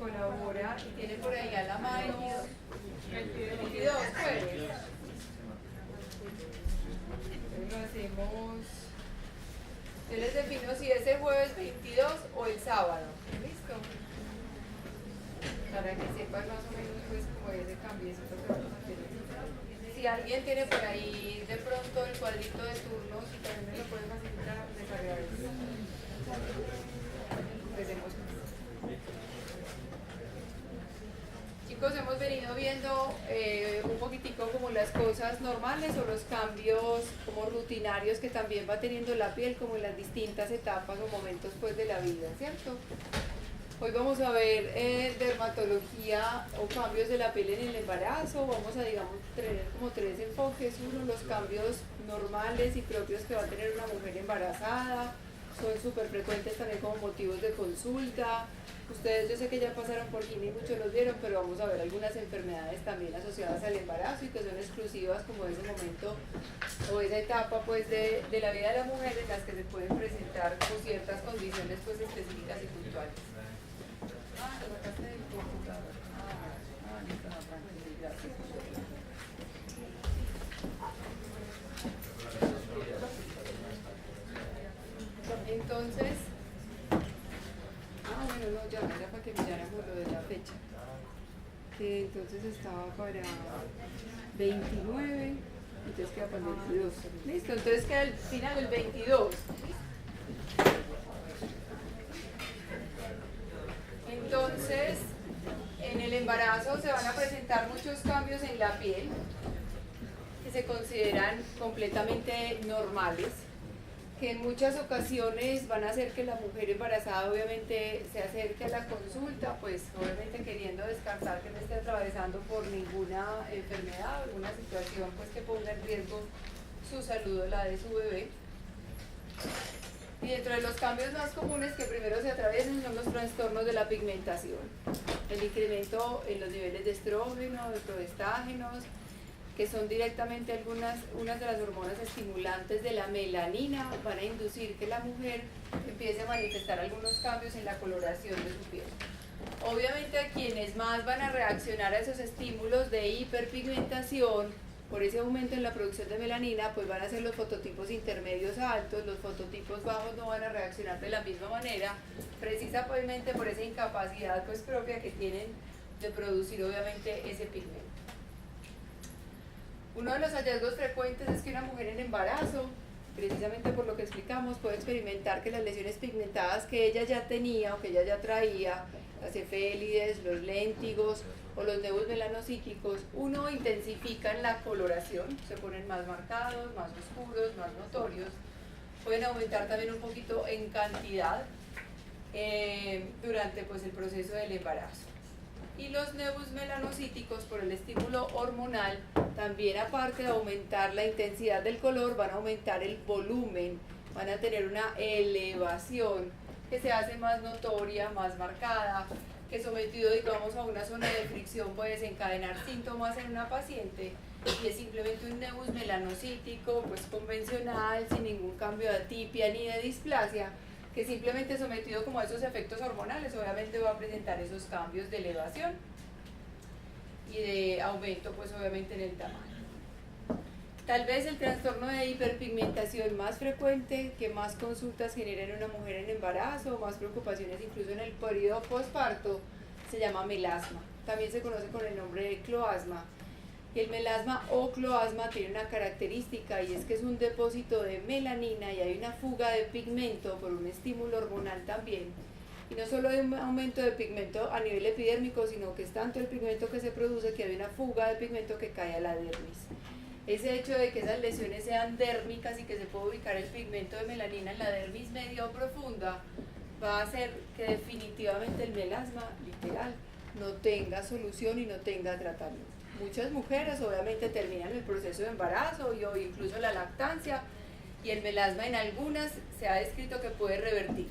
colabora y tiene por ahí a la mano 22 jueves. Entonces lo hacemos, yo les defino si es el jueves 22 o el sábado. ¿Listo? Para que sepan más o menos pues como ese cambiecito que vamos a tener. Si alguien tiene por ahí de pronto el cuadrito de turnos y también me lo pueden facilitar, les agradezco. Empecemos. Chicos, hemos venido viendo un poquitico como las cosas normales o los cambios como rutinarios que también va teniendo la piel como en las distintas etapas o momentos pues de la vida, ¿cierto? Hoy vamos a ver dermatología o cambios de la piel en el embarazo. Vamos a, digamos, tener como tres enfoques. Uno, los cambios normales y propios que va a tener una mujer embarazada. Son súper frecuentes también como motivos de consulta. Ustedes, yo sé que ya pasaron por Gine y muchos los vieron, pero vamos a ver algunas enfermedades también asociadas al embarazo y que son exclusivas como de ese momento o esa etapa pues de la vida de la mujer en las que se pueden presentar como ciertas condiciones pues específicas y puntuales. Lo sacaste del computador. Listo, no, tranquilo, gracias. Entonces, bueno, no, ya era para que miráramos lo de la fecha. Que entonces estaba para 29, entonces queda para el 22. Listo, entonces queda al final el 22. Entonces, en el embarazo se van a presentar muchos cambios en la piel que se consideran completamente normales, que en muchas ocasiones van a hacer que la mujer embarazada obviamente se acerque a la consulta, pues obviamente queriendo descansar que no esté atravesando por ninguna enfermedad o alguna situación pues que ponga en riesgo su salud o la de su bebé. Y dentro de los cambios más comunes que primero se atraviesan son los trastornos de la pigmentación, el incremento en los niveles de estrógeno, de progestágenos, que son directamente unas de las hormonas estimulantes de la melanina, van a inducir que la mujer empiece a manifestar algunos cambios en la coloración de su piel. Obviamente a quienes más van a reaccionar a esos estímulos de hiperpigmentación, por ese aumento en la producción de melanina, pues van a ser los fototipos intermedios altos, los fototipos bajos no van a reaccionar de la misma manera, precisamente por esa incapacidad pues propia que tienen de producir obviamente ese pigmento. Uno de los hallazgos frecuentes es que una mujer en embarazo, precisamente por lo que explicamos, puede experimentar que las lesiones pigmentadas que ella ya tenía o que ella ya traía, las cefélides, los léntigos o los nebus melanocíticos, uno, intensifican la coloración, se ponen más marcados, más oscuros, más notorios, pueden aumentar también un poquito en cantidad durante pues, el proceso del embarazo. Y los nebus melanocíticos, por el estímulo hormonal, también aparte de aumentar la intensidad del color, van a aumentar el volumen, van a tener una elevación que se hace más notoria, más marcada, que sometido digamos a una zona de fricción puede desencadenar síntomas en una paciente y es simplemente un nebus melanocítico pues convencional, sin ningún cambio de atipia ni de displasia, que simplemente sometido como a esos efectos hormonales obviamente va a presentar esos cambios de elevación y de aumento pues obviamente en el tamaño. Tal vez el trastorno de hiperpigmentación más frecuente, que más consultas genera en una mujer en embarazo, más preocupaciones incluso en el periodo postparto, se llama melasma. También se conoce con el nombre de cloasma. Y el melasma o cloasma tiene una característica y es que es un depósito de melanina y hay una fuga de pigmento por un estímulo hormonal también. Y no solo hay un aumento de pigmento a nivel epidérmico, sino que es tanto el pigmento que se produce que hay una fuga de pigmento que cae a la dermis. Ese hecho de que esas lesiones sean dérmicas y que se pueda ubicar el pigmento de melanina en la dermis media o profunda va a hacer que definitivamente el melasma, literal, no tenga solución y no tenga tratamiento. Muchas mujeres obviamente terminan el proceso de embarazo o incluso la lactancia y el melasma en algunas se ha descrito que puede revertir.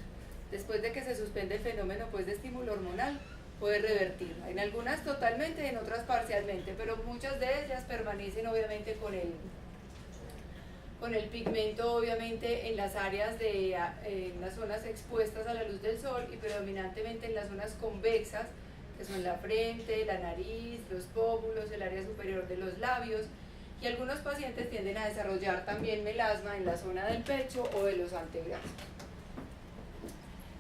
Después de que se suspende el fenómeno pues, de estímulo hormonal, puede revertir. En algunas totalmente, en otras parcialmente, pero muchas de ellas permanecen obviamente con el pigmento obviamente en las áreas en las zonas expuestas a la luz del sol y predominantemente en las zonas convexas, que son la frente, la nariz, los pómulos, el área superior de los labios, y algunos pacientes tienden a desarrollar también melasma en la zona del pecho o de los antebrazos.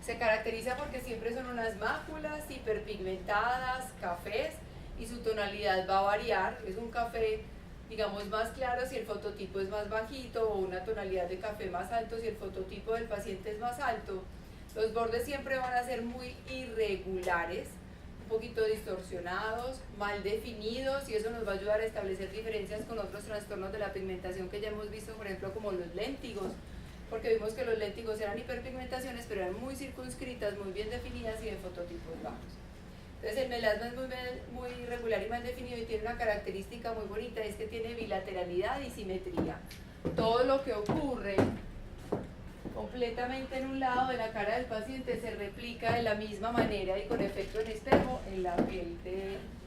Se caracteriza porque siempre son unas máculas hiperpigmentadas, cafés, y su tonalidad va a variar. Es un café, digamos, más claro si el fototipo es más bajito, o una tonalidad de café más alto si el fototipo del paciente es más alto. Los bordes siempre van a ser muy irregulares, un poquito distorsionados, mal definidos, y eso nos va a ayudar a establecer diferencias con otros trastornos de la pigmentación que ya hemos visto, por ejemplo, como los léntigos, porque vimos que los léntigos eran hiperpigmentaciones, pero eran muy circunscritas, muy bien definidas y de fototipos bajos. Entonces el melasma es muy irregular y mal definido, y tiene una característica muy bonita, es que tiene bilateralidad y simetría. Todo lo que ocurre completamente en un lado de la cara del paciente se replica de la misma manera y con efecto en espejo en la piel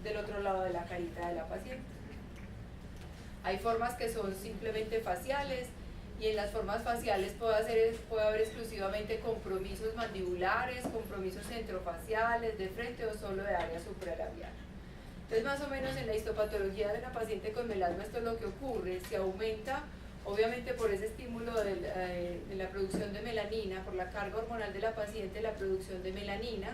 del otro lado de la carita de la paciente. Hay formas que son simplemente faciales, y en las formas faciales puede haber exclusivamente compromisos mandibulares, compromisos centrofaciales, de frente o solo de área supralabial. Entonces, más o menos en la histopatología de la paciente con melasma esto es lo que ocurre: se aumenta, obviamente por ese estímulo de la producción de melanina, por la carga hormonal de la paciente, la producción de melanina,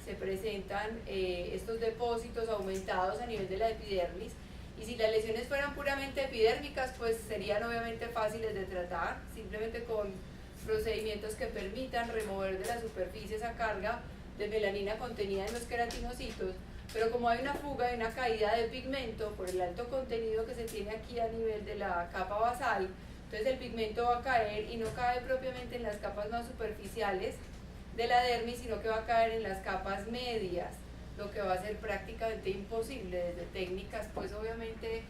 se presentan estos depósitos aumentados a nivel de la epidermis, y si las lesiones fueran puramente epidérmicas, pues serían obviamente fáciles de tratar, simplemente con procedimientos que permitan remover de la superficie esa carga de melanina contenida en los queratinocitos. Pero como hay una fuga y una caída de pigmento por el alto contenido que se tiene aquí a nivel de la capa basal, entonces el pigmento va a caer, y no cae propiamente en las capas más superficiales de la dermis, sino que va a caer en las capas medias, lo que va a ser prácticamente imposible desde técnicas, pues obviamente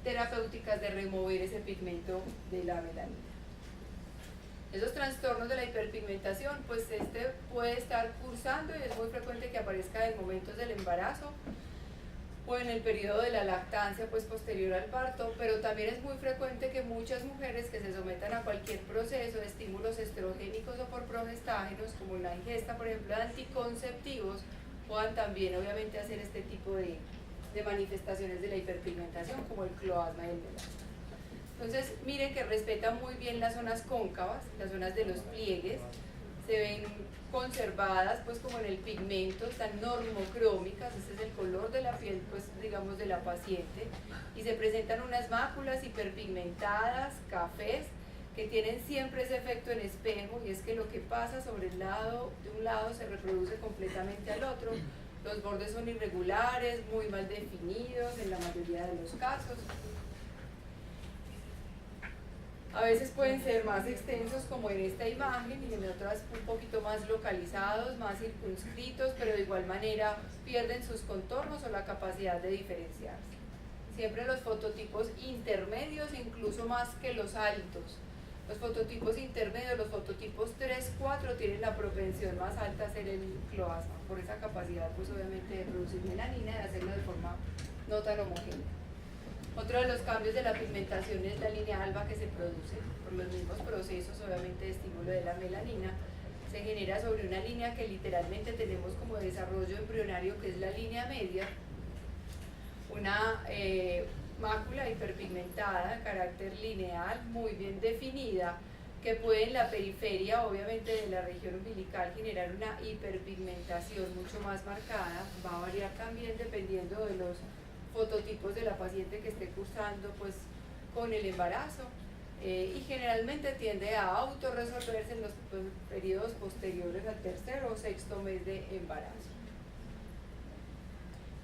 terapéuticas, de remover ese pigmento de la melanina. Esos trastornos de la hiperpigmentación, pues puede estar cursando, y es muy frecuente que aparezca en momentos del embarazo o en el periodo de la lactancia, pues posterior al parto, pero también es muy frecuente que muchas mujeres que se sometan a cualquier proceso de estímulos estrogénicos o por progestágenos, como la ingesta, por ejemplo, de anticonceptivos, puedan también obviamente hacer este tipo de manifestaciones de la hiperpigmentación, como el cloasma y el melasma. Entonces, miren que respeta muy bien las zonas cóncavas, las zonas de los pliegues, se ven conservadas pues como en el pigmento, están normocrómicas, este es el color de la piel, pues digamos, de la paciente, y se presentan unas máculas hiperpigmentadas, cafés, que tienen siempre ese efecto en espejo, y es que lo que pasa sobre el lado de un lado se reproduce completamente al otro. Los bordes son irregulares, muy mal definidos en la mayoría de los casos. A veces pueden ser más extensos, como en esta imagen, y en otras un poquito más localizados, más circunscritos, pero de igual manera pierden sus contornos o la capacidad de diferenciarse. Siempre los fototipos intermedios, incluso más que los altos. Los fototipos intermedios, los fototipos 3, 4, tienen la propensión más alta a ser el cloasma, por esa capacidad, pues obviamente, de producir melanina y de hacerlo de forma no tan homogénea. Otro de los cambios de la pigmentación es la línea alba, que se produce por los mismos procesos, obviamente, de estímulo de la melanina. Se genera sobre una línea que literalmente tenemos como desarrollo embrionario, que es la línea media, una mácula hiperpigmentada de carácter lineal, muy bien definida, que puede en la periferia, obviamente, de la región umbilical generar una hiperpigmentación mucho más marcada. Va a variar también dependiendo de los fototipos de la paciente que esté cursando pues con el embarazo, y generalmente tiende a autorresolverse en los periodos posteriores al tercer o sexto mes de embarazo.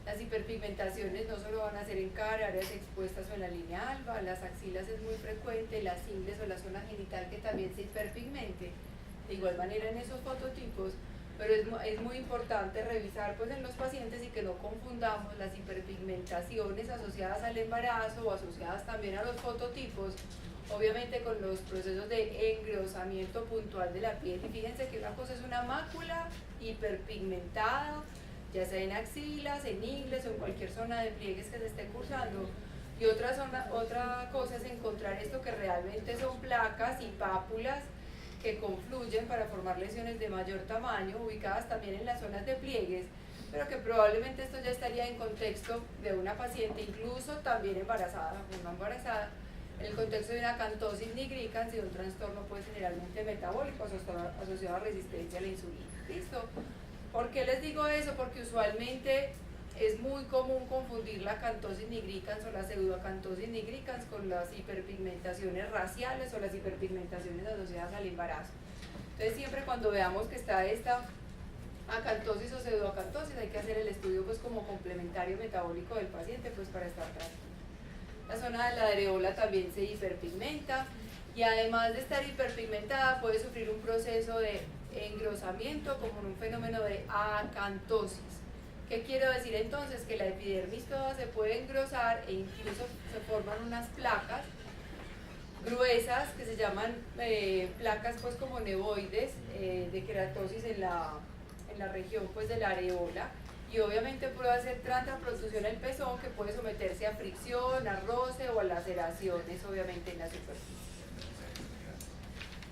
Las hiperpigmentaciones no solo van a ser en cara, áreas expuestas o en la línea alba, las axilas es muy frecuente, las ingles o la zona genital que también se hiperpigmente, de igual manera en esos fototipos, pero es muy importante revisar pues en los pacientes y que no confundamos las hiperpigmentaciones asociadas al embarazo o asociadas también a los fototipos, obviamente con los procesos de engrosamiento puntual de la piel. Y fíjense que una cosa es una mácula hiperpigmentada, ya sea en axilas, en ingles o en cualquier zona de pliegues que se esté cursando, y otra cosa es encontrar esto que realmente son placas y pápulas que confluyen para formar lesiones de mayor tamaño, ubicadas también en las zonas de pliegues, pero que probablemente esto ya estaría en contexto de una paciente, incluso también embarazada o no embarazada, en el contexto de una acantosis nigricans y un trastorno pues generalmente metabólico asociado a resistencia a la insulina. ¿Listo? ¿Por qué les digo eso? Porque usualmente es muy común confundir la acantosis nigricans o la pseudoacantosis nigricans con las hiperpigmentaciones raciales o las hiperpigmentaciones asociadas al embarazo. Entonces siempre cuando veamos que está esta acantosis o pseudoacantosis hay que hacer el estudio pues como complementario metabólico del paciente pues para estar tranquilo. La zona de la areola también se hiperpigmenta y además de estar hiperpigmentada puede sufrir un proceso de engrosamiento como un fenómeno de acantosis. ¿Qué quiero decir entonces? Que la epidermis toda se puede engrosar e incluso se forman unas placas gruesas que se llaman placas pues como nevoides de queratosis en la región pues de la areola, y obviamente puede hacer tanta producción el pezón que puede someterse a fricción, a roce o a laceraciones obviamente en la superficie.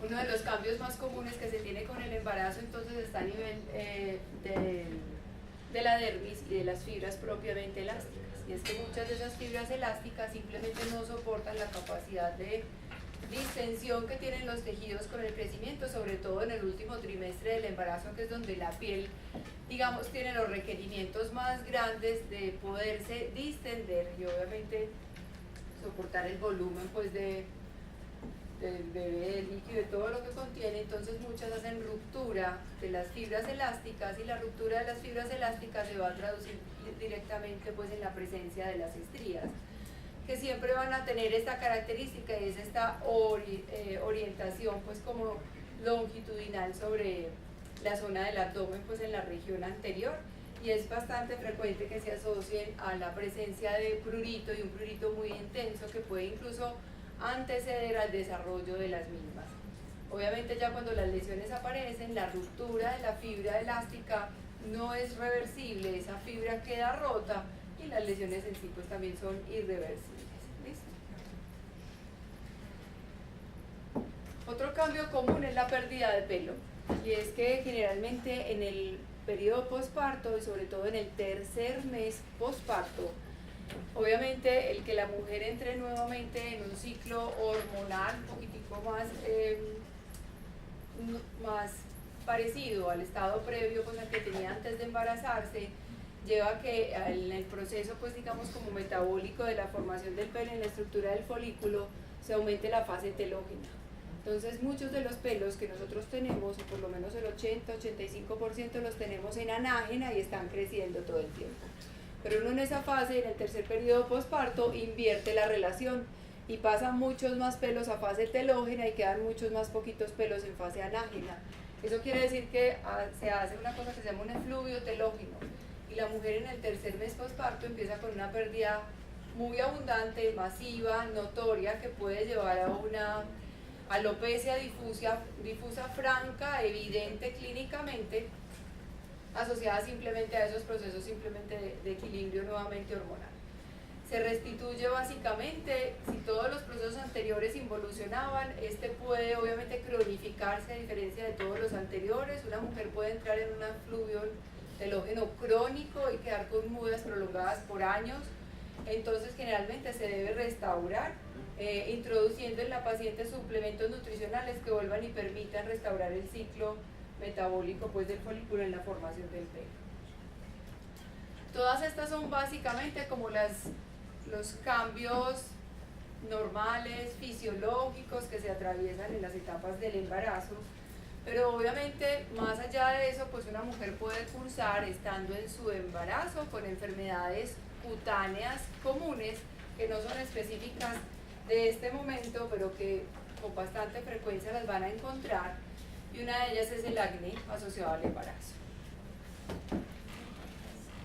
Uno de los cambios más comunes que se tiene con el embarazo entonces está a nivel de la dermis y de las fibras propiamente elásticas, y es que muchas de esas fibras elásticas simplemente no soportan la capacidad de distensión que tienen los tejidos con el crecimiento, sobre todo en el último trimestre del embarazo, que es donde la piel, digamos, tiene los requerimientos más grandes de poderse distender y obviamente soportar el volumen pues del bebé, del líquido, de todo lo que contiene. Entonces muchas hacen ruptura de las fibras elásticas y la ruptura de las fibras elásticas se va a traducir directamente pues en la presencia de las estrías, que siempre van a tener esta característica y es esta orientación pues como longitudinal sobre la zona del abdomen pues en la región anterior, y es bastante frecuente que se asocien a la presencia de prurito, y un prurito muy intenso que puede incluso anteceder al desarrollo de las mismas. Obviamente ya cuando las lesiones aparecen, la ruptura de la fibra elástica no es reversible, esa fibra queda rota y las lesiones en sí pues también son irreversibles. ¿Listo? Otro cambio común es la pérdida de pelo, y es que generalmente en el periodo posparto y sobre todo en el tercer mes posparto, obviamente el que la mujer entre nuevamente en un ciclo hormonal un poquitico más parecido al estado previo pues al que tenía antes de embarazarse, lleva a que en el proceso pues digamos como metabólico de la formación del pelo en la estructura del folículo se aumente la fase telógena. Entonces muchos de los pelos que nosotros tenemos, o por lo menos el 80-85% los tenemos en anágena y están creciendo todo el tiempo. Pero uno en esa fase, en el tercer periodo posparto, invierte la relación y pasa muchos más pelos a fase telógena y quedan muchos más poquitos pelos en fase anágena. Eso quiere decir que se hace una cosa que se llama un efluvio telógeno, y la mujer en el tercer mes posparto empieza con una pérdida muy abundante, masiva, notoria, que puede llevar a una alopecia difusa franca, evidente clínicamente, asociada simplemente a esos procesos simplemente de equilibrio nuevamente hormonal. Se restituye básicamente, si todos los procesos anteriores involucionaban, este puede obviamente cronificarse a diferencia de todos los anteriores. Una mujer puede entrar en un efluvio telógeno crónico y quedar con mudas prolongadas por años. Entonces generalmente se debe restaurar introduciendo en la paciente suplementos nutricionales que vuelvan y permitan restaurar el ciclo metabólico pues del folículo en la formación del pelo. Todas estas son básicamente como los cambios normales, fisiológicos que se atraviesan en las etapas del embarazo, pero obviamente más allá de eso pues una mujer puede cursar estando en su embarazo con enfermedades cutáneas comunes que no son específicas de este momento, pero que con bastante frecuencia las van a encontrar, y una de ellas es el acné asociado al embarazo.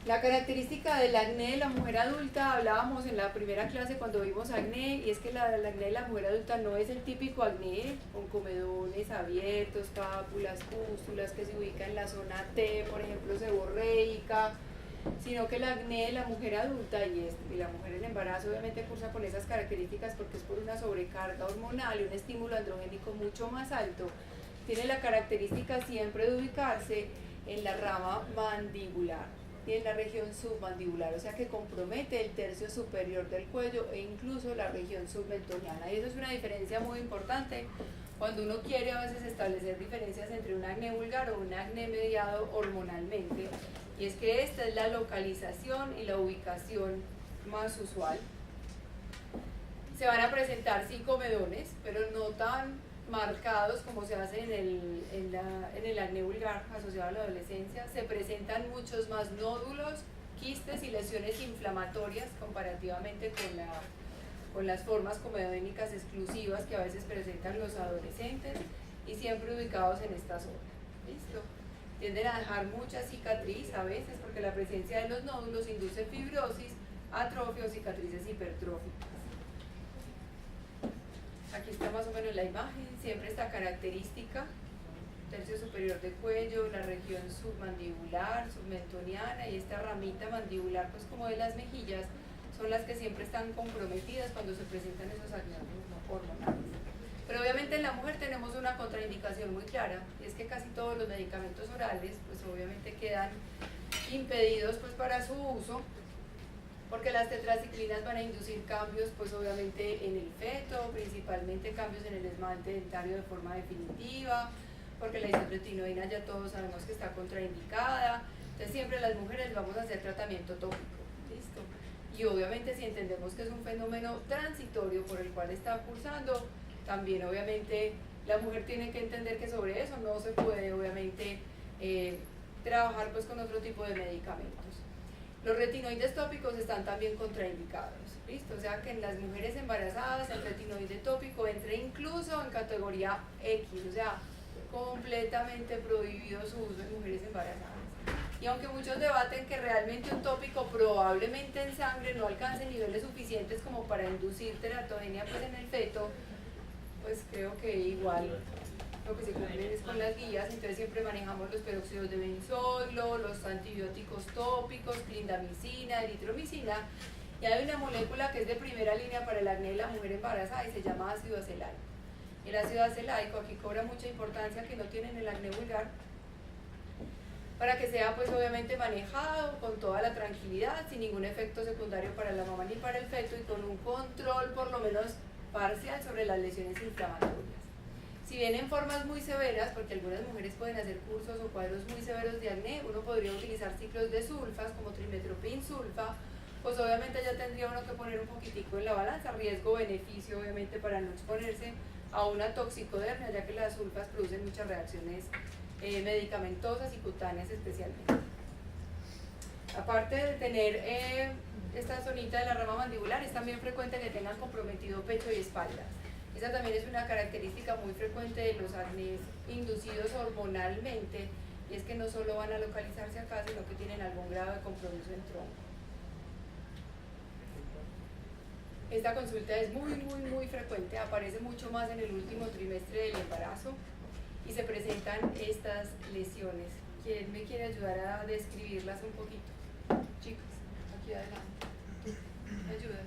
La característica del acné de la mujer adulta, hablábamos en la primera clase cuando vimos acné, y es que el acné de la mujer adulta no es el típico acné con comedones abiertos, cápulas, pústulas que se ubica en la zona T, por ejemplo seborreica, sino que el acné de la mujer adulta y la mujer en embarazo obviamente cursa con esas características porque es por una sobrecarga hormonal y un estímulo androgénico mucho más alto. Tiene la característica siempre de ubicarse en la rama mandibular. y en la región submandibular, o sea que compromete el tercio superior del cuello e incluso la región submentoniana. Y eso es una diferencia muy importante cuando uno quiere a veces establecer diferencias entre un acné vulgar o un acné mediado hormonalmente, y es que esta es la localización y la ubicación más usual. Se van a presentar 5 medones, pero no tan marcados como se hace en el acné vulgar asociado a la adolescencia. Se presentan muchos más nódulos, quistes y lesiones inflamatorias comparativamente con las formas comedénicas exclusivas que a veces presentan los adolescentes, y siempre ubicados en esta zona. ¿Listo? Tienden a dejar mucha cicatriz a veces porque la presencia de los nódulos induce fibrosis, atrofia o cicatrices hipertróficas. Aquí está más o menos la imagen, siempre esta característica, tercio superior de cuello, la región submandibular, submentoniana, y esta ramita mandibular pues como de las mejillas, son las que siempre están comprometidas cuando se presentan esos acné hormonales. Pero obviamente en la mujer tenemos una contraindicación muy clara, y es que casi todos los medicamentos orales pues obviamente quedan impedidos pues para su uso, porque las tetraciclinas van a inducir cambios pues obviamente en el feto, principalmente cambios en el esmalte dentario de forma definitiva, porque la isotretinoína ya todos sabemos que está contraindicada. Entonces siempre las mujeres vamos a hacer tratamiento tópico, ¿listo? Y obviamente si entendemos que es un fenómeno transitorio por el cual está cursando, también obviamente la mujer tiene que entender que sobre eso no se puede obviamente trabajar pues con otro tipo de medicamentos. Los retinoides tópicos están también contraindicados, ¿listo? O sea que en las mujeres embarazadas el retinoide tópico entra incluso en categoría X, o sea, completamente prohibido su uso en mujeres embarazadas. Y aunque muchos debaten que realmente un tópico probablemente en sangre no alcance niveles suficientes como para inducir teratogenia pues en el feto, pues creo que igual lo que se cumple es con las guías. Entonces siempre manejamos los peróxidos de benzoilo, los antibióticos tópicos, clindamicina, eritromicina, y hay una molécula que es de primera línea para el acné de la mujer embarazada y se llama ácido acelaico. El ácido acelaico aquí cobra mucha importancia, que no tiene en el acné vulgar, para que sea pues obviamente manejado con toda la tranquilidad, sin ningún efecto secundario para la mamá ni para el feto, y con un control por lo menos parcial sobre las lesiones inflamatorias. Si bien en formas muy severas, porque algunas mujeres pueden hacer cursos o cuadros muy severos de acné, uno podría utilizar ciclos de sulfas como trimetoprim sulfa, pues obviamente ya tendría uno que poner un poquitico en la balanza, riesgo-beneficio obviamente para no exponerse a una toxicodermia, ya que las sulfas producen muchas reacciones medicamentosas y cutáneas especialmente. Aparte de tener esta zonita de la rama mandibular, es también frecuente que tengan comprometido pecho y espalda. Esa también es una característica muy frecuente de los acnés inducidos hormonalmente, y es que no solo van a localizarse acá, sino que tienen algún grado de compromiso en tronco. Esta consulta es muy frecuente, aparece mucho más en el último trimestre del embarazo y se presentan estas lesiones. ¿Quién me quiere ayudar a describirlas un poquito? Chicos, aquí adelante. ¿Me ayudas?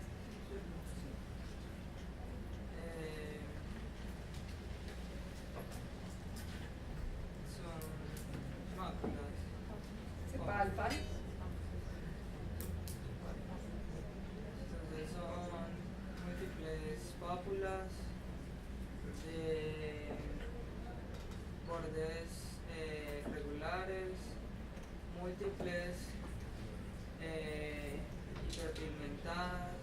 Son máculas. Se palpan. Entonces son múltiples pápulas de bordes regulares, múltiples hiperpigmentadas,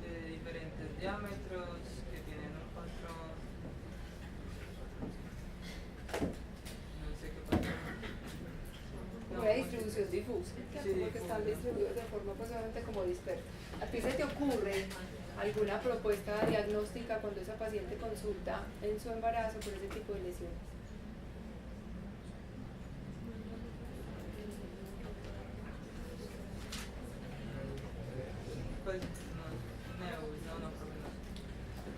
de diferentes diámetros que tienen un patrón. No sé qué patrón. Una distribución difusa, Sí, como que están distribuidos de forma posiblemente como dispersa. ¿A ti se te ocurre alguna propuesta diagnóstica cuando esa paciente consulta en su embarazo por ese tipo de lesiones? Pues no,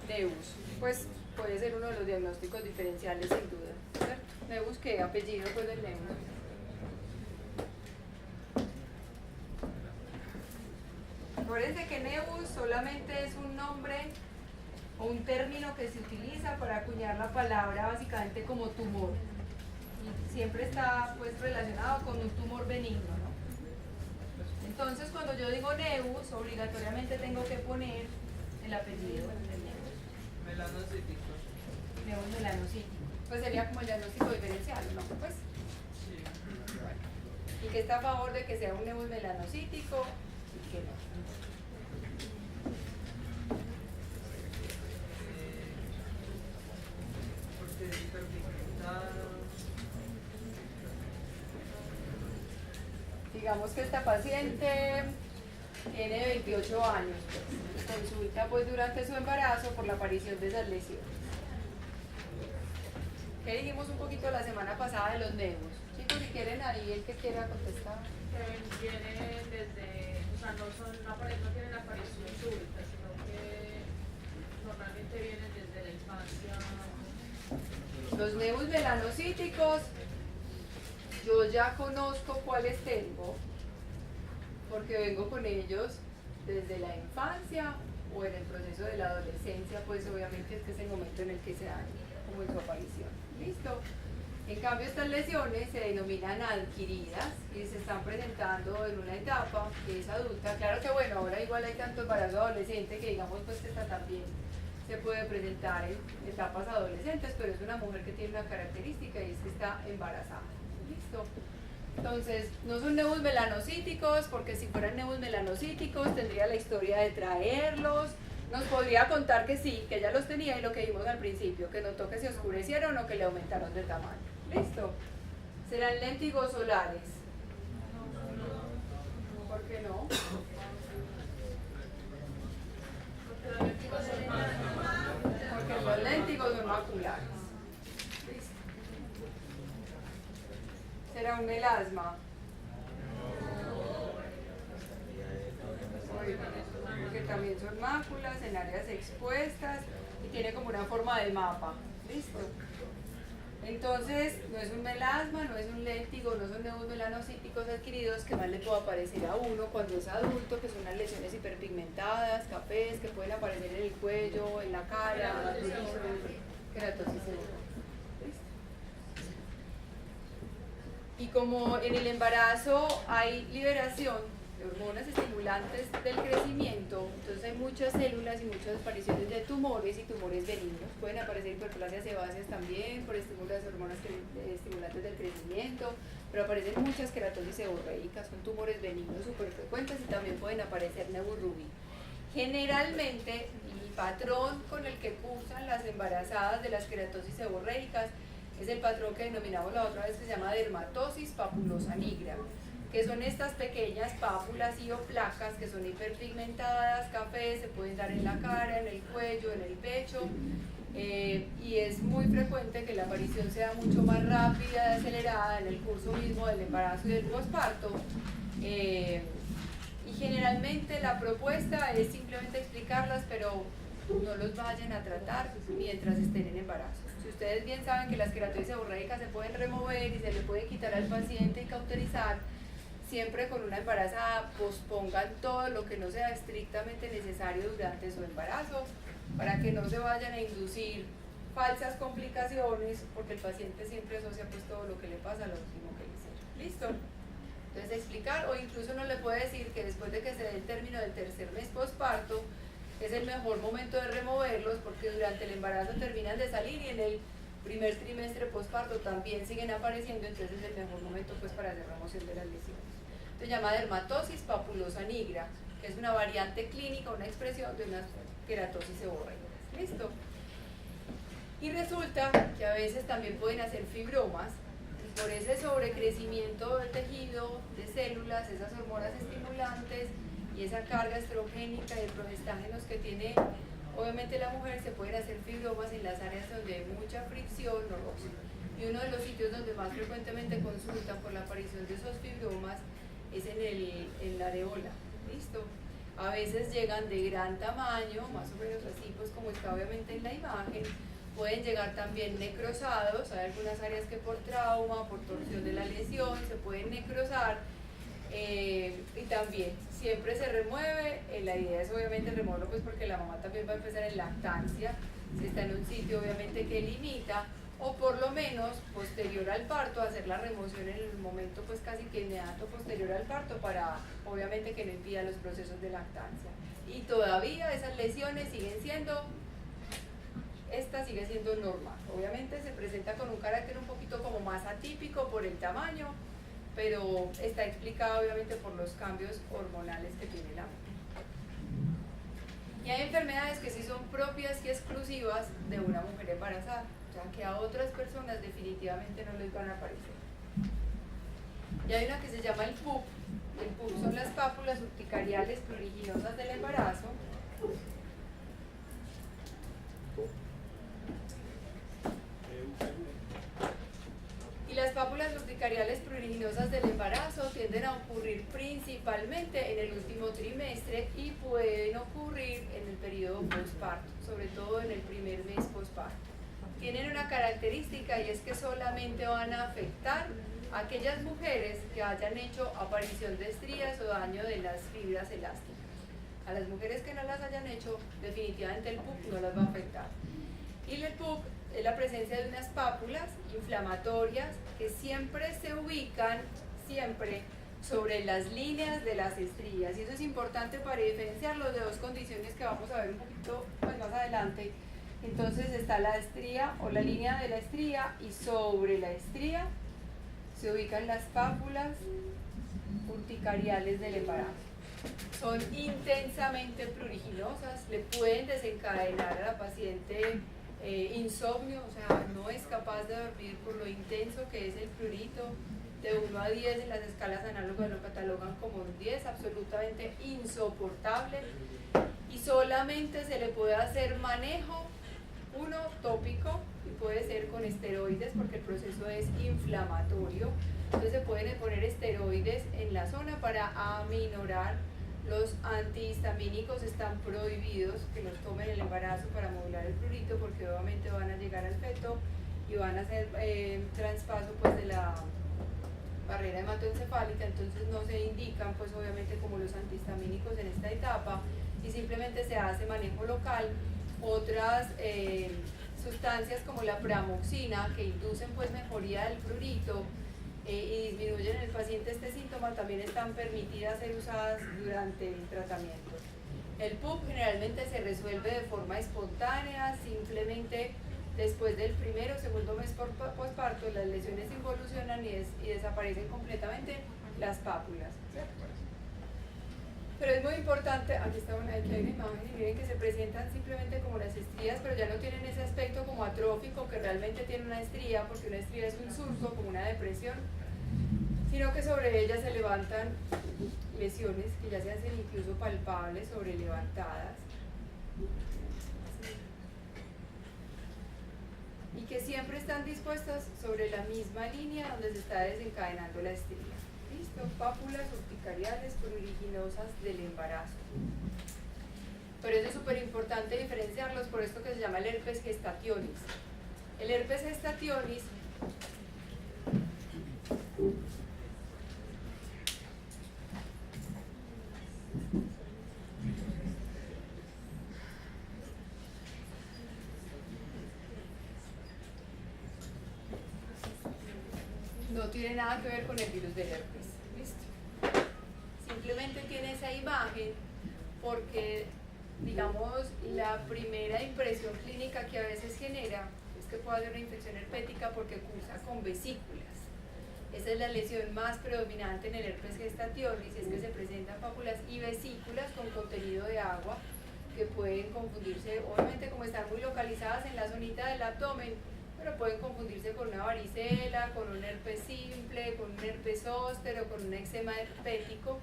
Neus, pues puede ser uno de los diagnósticos diferenciales sin duda, ¿cierto? Neus, ¿qué apellido pues del Neus? Acuérdense que Neus solamente es un nombre o un término que se utiliza para acuñar la palabra básicamente como tumor. Y siempre está pues relacionado con un tumor benigno, ¿no? Entonces cuando yo digo nevus, obligatoriamente tengo que poner el apellido del nevus. Melanocítico. Nevus melanocítico. Pues sería como el diagnóstico diferencial, ¿no? Pues, Sí. bueno. Y que está a favor de que sea un nevus melanocítico y que no. Porque es hiperpigmentado. Digamos que esta paciente tiene 28 años, pues, y consulta pues durante su embarazo por la aparición de esas lesiones. ¿Qué dijimos un poquito la semana pasada de los nevus? Chicos, si quieren ahí el que quiera contestar. Vienen desde, o sea, no tienen aparición súbita, sino que normalmente vienen desde la infancia. Los nevus melanocíticos, yo ya conozco cuáles tengo, porque vengo con ellos desde la infancia o en el proceso de la adolescencia, pues obviamente es que es el momento en el que se dan como en su aparición. ¿Listo? En cambio estas lesiones se denominan adquiridas y se están presentando en una etapa que es adulta. Claro que bueno, ahora igual hay tanto embarazo adolescente que digamos pues que esta también se puede presentar en etapas adolescentes, pero es una mujer que tiene una característica y es que está embarazada. ¿Listo? Entonces, no son nevus melanocíticos, porque si fueran nevus melanocíticos tendría la historia de traerlos, nos podría contar que sí, que ella los tenía y lo que vimos al principio, que notó que se oscurecieron o que le aumentaron de tamaño. ¿Listo? ¿Serán léntigos solares? ¿Por qué no? Porque los léntigos son maculares. ¿Listo? ¿Será un melasma? Porque también son máculas en áreas expuestas y tiene como una forma de mapa. ¿Listo? Entonces, no es un melasma, no es un léntigo, no son nevus melanocíticos adquiridos que más le puede aparecer a uno cuando es adulto, que son unas lesiones hiperpigmentadas, cafés, que pueden aparecer en el cuello, en la cara, queratosis seborreica. Y como en el embarazo hay liberación de hormonas estimulantes del crecimiento, entonces hay muchas células y muchas apariciones de tumores y tumores benignos. Pueden aparecer hiperplasias sebáceas también por estímulo de hormonas estimulantes del crecimiento, pero aparecen muchas queratosis seborreicas, son tumores benignos súper frecuentes y también pueden aparecer nevus rubí. Generalmente el patrón con el que cursan las embarazadas de las queratosis seborreicas es el patrón que denominamos la otra vez que se llama dermatosis papulosa nigra, que son estas pequeñas pápulas y o placas que son hiperpigmentadas, cafés, se pueden dar en la cara, en el cuello, en el pecho, y es muy frecuente que la aparición sea mucho más rápida, acelerada en el curso mismo del embarazo y del posparto, y generalmente la propuesta es simplemente explicarlas, pero no los vayan a tratar mientras estén en embarazo. Si ustedes bien saben que las queratosis seborreicas se pueden remover y se le puede quitar al paciente y cauterizar, siempre con una embarazada pospongan todo lo que no sea estrictamente necesario durante su embarazo para que no se vayan a inducir falsas complicaciones, porque el paciente siempre asocia pues todo lo que le pasa a lo último que le hicieron. ¿Listo? Entonces explicar, o incluso no le puede decir que después de que se dé el término del tercer mes posparto es el mejor momento de removerlos, porque durante el embarazo terminan de salir y en el primer trimestre posparto también siguen apareciendo, entonces es el mejor momento pues para hacer remoción de las lesiones. Se llama dermatosis papulosa nigra, que es una variante clínica, una expresión de una queratosis seborreica. ¿Listo? Y resulta que a veces también pueden hacer fibromas, y por ese sobrecrecimiento del tejido, de células, esas hormonas estimulantes y esa carga estrogénica y de progestágenos que tiene obviamente la mujer, se pueden hacer fibromas en las áreas donde hay mucha fricción o roce. Y uno de los sitios donde más frecuentemente consultan por la aparición de esos fibromas es en la areola. ¿Listo? A veces llegan de gran tamaño, más o menos así pues como está obviamente en la imagen. Pueden llegar también necrosados, hay algunas áreas que por trauma, por torsión de la lesión, se pueden necrosar. Y también siempre se remueve, la idea es obviamente removerlo pues porque la mamá también va a empezar en lactancia, si está en un sitio obviamente que limita, o por lo menos posterior al parto, hacer la remoción en el momento pues casi que inmediato posterior al parto para obviamente que no impida los procesos de lactancia. Y todavía esas lesiones siguen siendo, esta sigue siendo normal. Obviamente se presenta con un carácter un poquito como más atípico por el tamaño, pero está explicado obviamente por los cambios hormonales que tiene la mujer. Y hay enfermedades que sí son propias y exclusivas de una mujer embarazada, o sea que a otras personas definitivamente no les van a aparecer. Y hay una que se llama el PUP. El PUP son las pápulas urticariales pruriginosas del embarazo. Y las pápulas urticariales pruriginosas del embarazo tienden a ocurrir principalmente en el último trimestre y pueden ocurrir en el periodo postparto, sobre todo en el primer mes postparto. Tienen una característica y es que solamente van a afectar a aquellas mujeres que hayan hecho aparición de estrías o daño de las fibras elásticas. A las mujeres que no las hayan hecho, definitivamente el PUP no las va a afectar. Y el PUP es la presencia de unas pápulas inflamatorias que siempre se ubican sobre las líneas de las estrías, y eso es importante para diferenciarlos de dos condiciones que vamos a ver un poquito más adelante. Entonces está la estría o la línea de la estría, y sobre la estría se ubican las pápulas urticariales del embarazo. Son intensamente pruriginosas, le pueden desencadenar a la paciente insomnio, o sea, no es capaz de dormir por lo intenso que es el prurito. De 1 a 10 en las escalas análogas lo catalogan como un 10, absolutamente insoportable, y solamente se le puede hacer manejo, uno tópico, y puede ser con esteroides porque el proceso es inflamatorio. Entonces se pueden poner esteroides en la zona para aminorar. Los antihistamínicos están prohibidos que los tomen en el embarazo para modular el prurito, porque obviamente van a llegar al feto y van a hacer traspaso pues de la barrera hematoencefálica, entonces no se indican pues obviamente como los antihistamínicos en esta etapa, y simplemente se hace manejo local. Otras sustancias como la pramoxina, que inducen pues mejoría del prurito y disminuyen en el paciente este síntoma, también están permitidas ser usadas durante el tratamiento. El PUP generalmente se resuelve de forma espontánea, simplemente después del primero o segundo mes postparto las lesiones involucionan y desaparecen completamente las pápulas. Pero es muy importante, aquí hay una imagen y miren que se presentan simplemente como las estrías, pero ya no tienen ese aspecto como atrófico que realmente tiene una estría, porque una estría es un surco, como una depresión, sino que sobre ellas se levantan lesiones que ya se hacen incluso palpables, sobre levantadas, y que siempre están dispuestas sobre la misma línea donde se está desencadenando la estría. ¿Listo? Pápulas urticariales pruriginosas del embarazo. Pero eso es súper importante diferenciarlos por esto que se llama el herpes gestationis. El herpes gestationis no tiene nada que ver con el virus del herpes. ¿Listo? Simplemente tiene esa imagen porque, digamos, la primera impresión clínica que a veces genera es que puede haber una infección herpética porque cursa con vesículas. Esa es la lesión más predominante en el herpes gestationis, es que se presentan pápulas y vesículas con contenido de agua que pueden confundirse, obviamente como están muy localizadas en la zonita del abdomen, pero pueden confundirse con una varicela, con un herpes simple, con un herpes zóster o con un eczema herpético.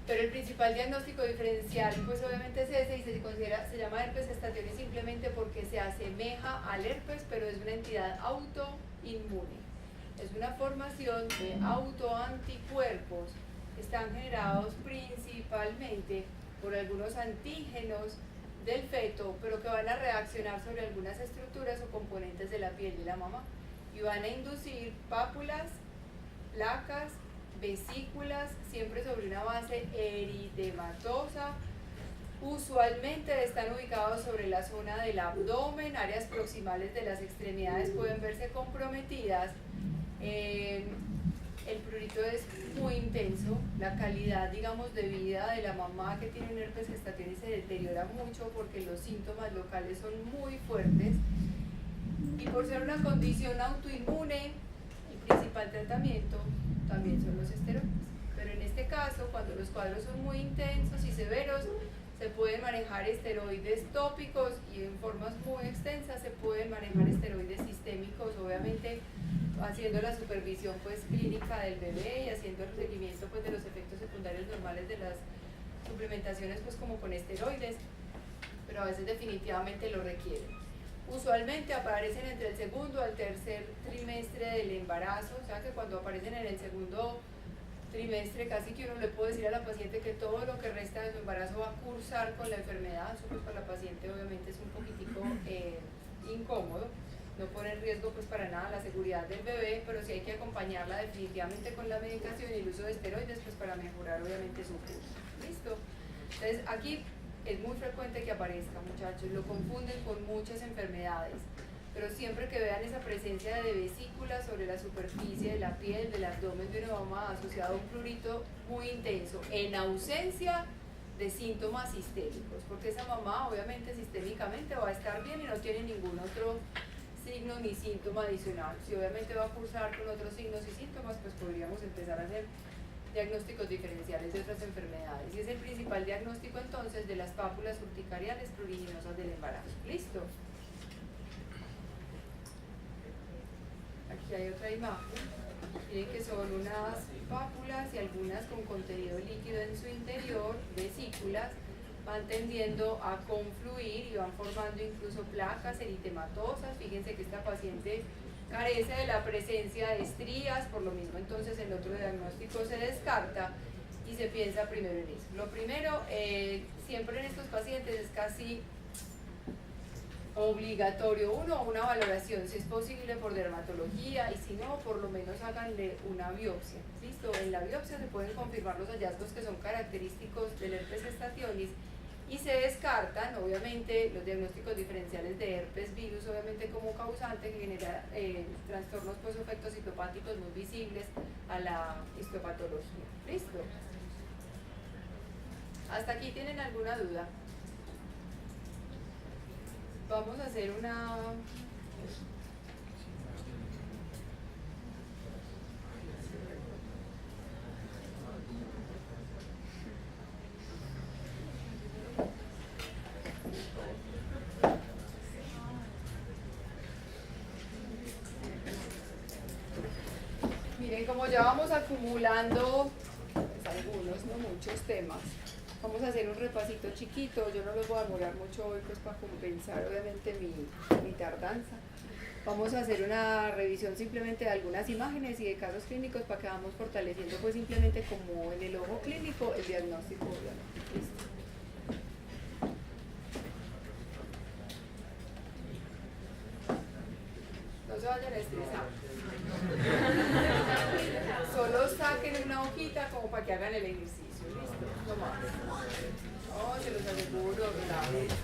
Pero el principal diagnóstico diferencial pues obviamente es ese, y se llama herpes gestationis simplemente porque se asemeja al herpes, pero es una entidad autoinmune. Es una formación de autoanticuerpos que están generados principalmente por algunos antígenos del feto, pero que van a reaccionar sobre algunas estructuras o componentes de la piel de la mamá y van a inducir pápulas, placas vesículas, siempre sobre una base eritematosa. Usualmente están ubicados sobre la zona del abdomen, áreas proximales de las extremidades pueden verse comprometidas. El prurito es muy intenso, la calidad, digamos, de vida de la mamá que tiene un herpes gestacional se deteriora mucho porque los síntomas locales son muy fuertes y por ser una condición autoinmune, el principal tratamiento también son los esteroides. Pero en este caso, cuando los cuadros son muy intensos y severos, se pueden manejar esteroides tópicos y en formas muy extensas se pueden manejar esteroides sistémicos, obviamente haciendo la supervisión pues clínica del bebé y haciendo el seguimiento pues de los efectos secundarios normales de las suplementaciones pues como con esteroides, pero a veces definitivamente lo requieren. Usualmente aparecen entre el segundo al tercer trimestre del embarazo, o sea que cuando aparecen en el segundo trimestre casi que uno le puede decir a la paciente que todo lo que resta de su embarazo va a cursar con la enfermedad. Eso pues para la paciente obviamente es un poquitico incómodo, no pone en riesgo pues para nada la seguridad del bebé, pero sí hay que acompañarla definitivamente con la medicación y el uso de esteroides pues para mejorar obviamente su curso. ¿Listo? Entonces aquí es muy frecuente que aparezca, muchachos, lo confunden con muchas enfermedades, pero siempre que vean esa presencia de vesículas sobre la superficie de la piel, del abdomen de una mamá asociado a un prurito muy intenso, en ausencia de síntomas sistémicos, porque esa mamá obviamente sistémicamente va a estar bien y no tiene ningún otro signo ni síntoma adicional. Si obviamente va a cursar con otros signos y síntomas, pues podríamos empezar a hacer diagnósticos diferenciales de otras enfermedades. Y es el principal diagnóstico entonces de las pápulas urticariales pruriginosas del embarazo. ¿Listo? Aquí hay otra imagen. Miren que son unas pápulas y algunas con contenido líquido en su interior, vesículas, van tendiendo a confluir y van formando incluso placas eritematosas. Fíjense que esta paciente carece de la presencia de estrías, por lo mismo entonces el otro diagnóstico se descarta y se piensa primero en eso. Lo primero, siempre en estos pacientes es casi obligatorio, una valoración, si es posible por dermatología y si no, por lo menos háganle una biopsia. ¿Listo? En la biopsia se pueden confirmar los hallazgos que son característicos del herpes gestationis y se descartan obviamente los diagnósticos diferenciales de herpes virus, obviamente como causante que genera trastornos pues efectos citopáticos muy visibles a la histopatología. ¿Listo? ¿Hasta aquí tienen alguna duda? Vamos a hacer una... Miren, como ya vamos acumulando pues, algunos, no muchos temas, vamos a hacer un repasito chiquito. Yo no los voy a demorar mucho hoy pues para compensar obviamente mi tardanza. Vamos a hacer una revisión simplemente de algunas imágenes y de casos clínicos para que vamos fortaleciendo pues simplemente como en el ojo clínico el diagnóstico obviamente. ¿Listo? No se vayan a estresar. Solo saquen una hojita como para que hagan el ejercicio. ¿Listo? No más. Oh, se los aseguro, relájense.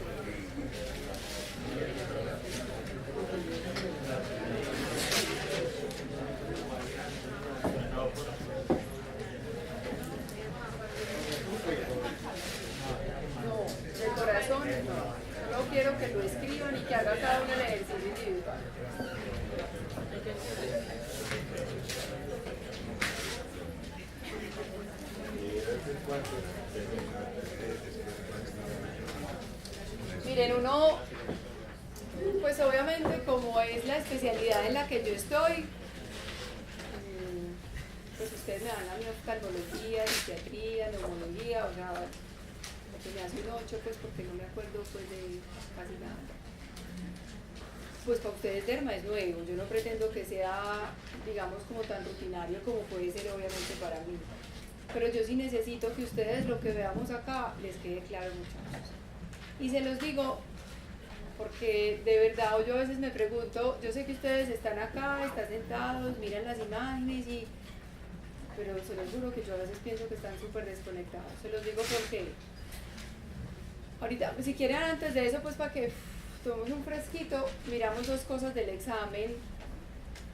No, de corazón no. Solo quiero que lo escriban y que haga cada uno el ejercicio individual. Miren, uno, pues obviamente como es la especialidad en la que yo estoy, pues ustedes me dan a mí oftalmología, psiquiatría, neumología, o sea, lo que me hace un 8 pues porque no me acuerdo pues de casi nada. Pues para ustedes derma es nuevo, yo no pretendo que sea, digamos, como tan rutinario como puede ser obviamente para mí. Pero yo sí necesito que ustedes lo que veamos acá les quede claro, muchachos. Y se los digo porque de verdad yo a veces me pregunto, yo sé que ustedes están acá, están sentados, miran las imágenes y pero se los juro que yo a veces pienso que están súper desconectados. Se los digo porque ahorita, si quieren antes de eso, pues para que tomemos un fresquito, miramos dos cosas del examen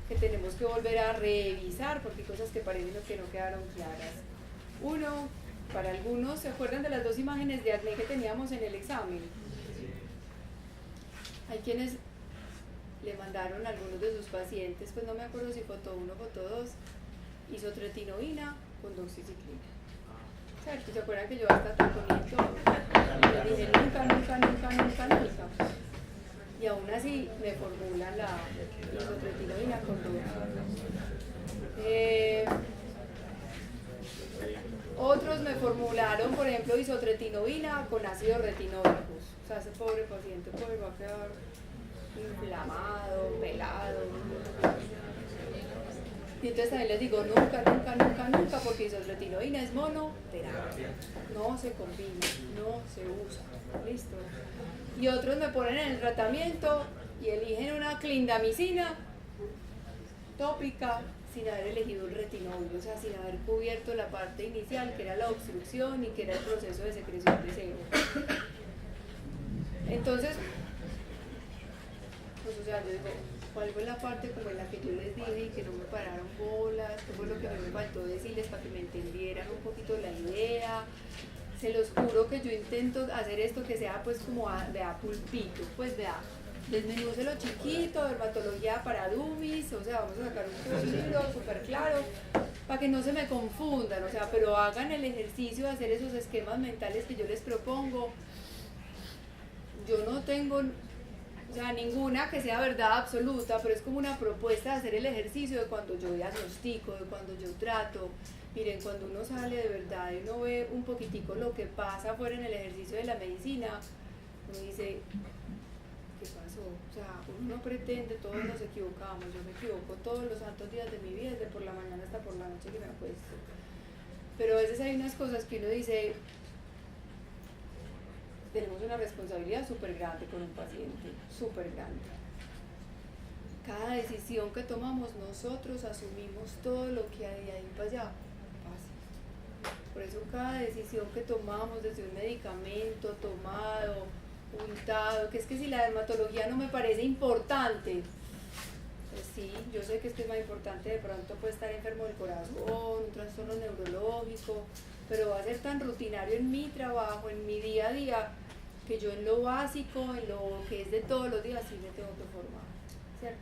que tenemos que volver a revisar porque hay cosas que parecen que no quedaron claras. Uno, para algunos, ¿se acuerdan de las dos imágenes de acné que teníamos en el examen? Hay quienes le mandaron a algunos de sus pacientes, pues no me acuerdo si foto 1 o foto 2, isotretinoína con doxiciclina. ¿Cierto? ¿Se acuerdan que yo hasta tratamiento le dije nunca? Y aún así me formulan la isotretinoína con doxiciclina. Otros me formularon, por ejemplo, isotretinoína con ácido retinólico. O sea, ese pobre paciente pues va a quedar inflamado, pelado. Y entonces también les digo, nunca, porque isotretinoína es monoterapia. No se combina, no se usa. ¿Listo? Y otros me ponen en el tratamiento y eligen una clindamicina tópica sin haber elegido el retinol, o sea, sin haber cubierto la parte inicial, que era la obstrucción y que era el proceso de secreción de sebo. Entonces, pues o sea, yo digo, ¿cuál fue la parte como en la que yo les dije y que no me pararon bolas? ¿Qué fue lo que a mí me faltó decirles para que me entendieran un poquito la idea? Se los juro que yo intento hacer esto que sea pues como de a pulpito, pues vea, desmenúcelo chiquito, dermatología para dummies, o sea, vamos a sacar un libro súper claro, para que no se me confundan, o sea, pero hagan el ejercicio de hacer esos esquemas mentales que yo les propongo. Yo no tengo, o sea, ninguna que sea verdad absoluta, pero es como una propuesta de hacer el ejercicio de cuando yo diagnostico, de cuando yo trato. Miren, cuando uno sale de verdad y uno ve un poquitico lo que pasa fuera en el ejercicio de la medicina, uno dice, ¿qué pasó? O sea, uno no pretende, todos nos equivocamos, yo me equivoco todos los santos días de mi vida, desde por la mañana hasta por la noche que me acuesto. Pero a veces hay unas cosas que uno dice, tenemos una responsabilidad súper grande con un paciente, súper grande. Cada decisión que tomamos nosotros asumimos todo lo que hay de ahí para allá pasa. Por eso cada decisión que tomamos, desde un medicamento tomado, untado, que es que si la dermatología no me parece importante, pues sí, yo sé que esto es más importante, de pronto puede estar enfermo del corazón, un trastorno neurológico, pero va a ser tan rutinario en mi trabajo, en mi día a día, que yo en lo básico, en lo que es de todos los días, sí me tengo que formar, ¿cierto?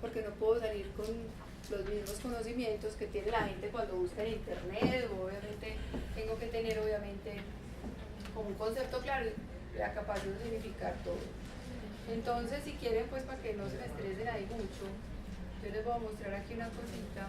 Porque no puedo salir con los mismos conocimientos que tiene la gente cuando busca en internet, obviamente tengo que tener como un concepto claro y la capacidad de unificar todo. Entonces, si quieren, pues para que no se me estresen ahí mucho, yo les voy a mostrar aquí una cosita.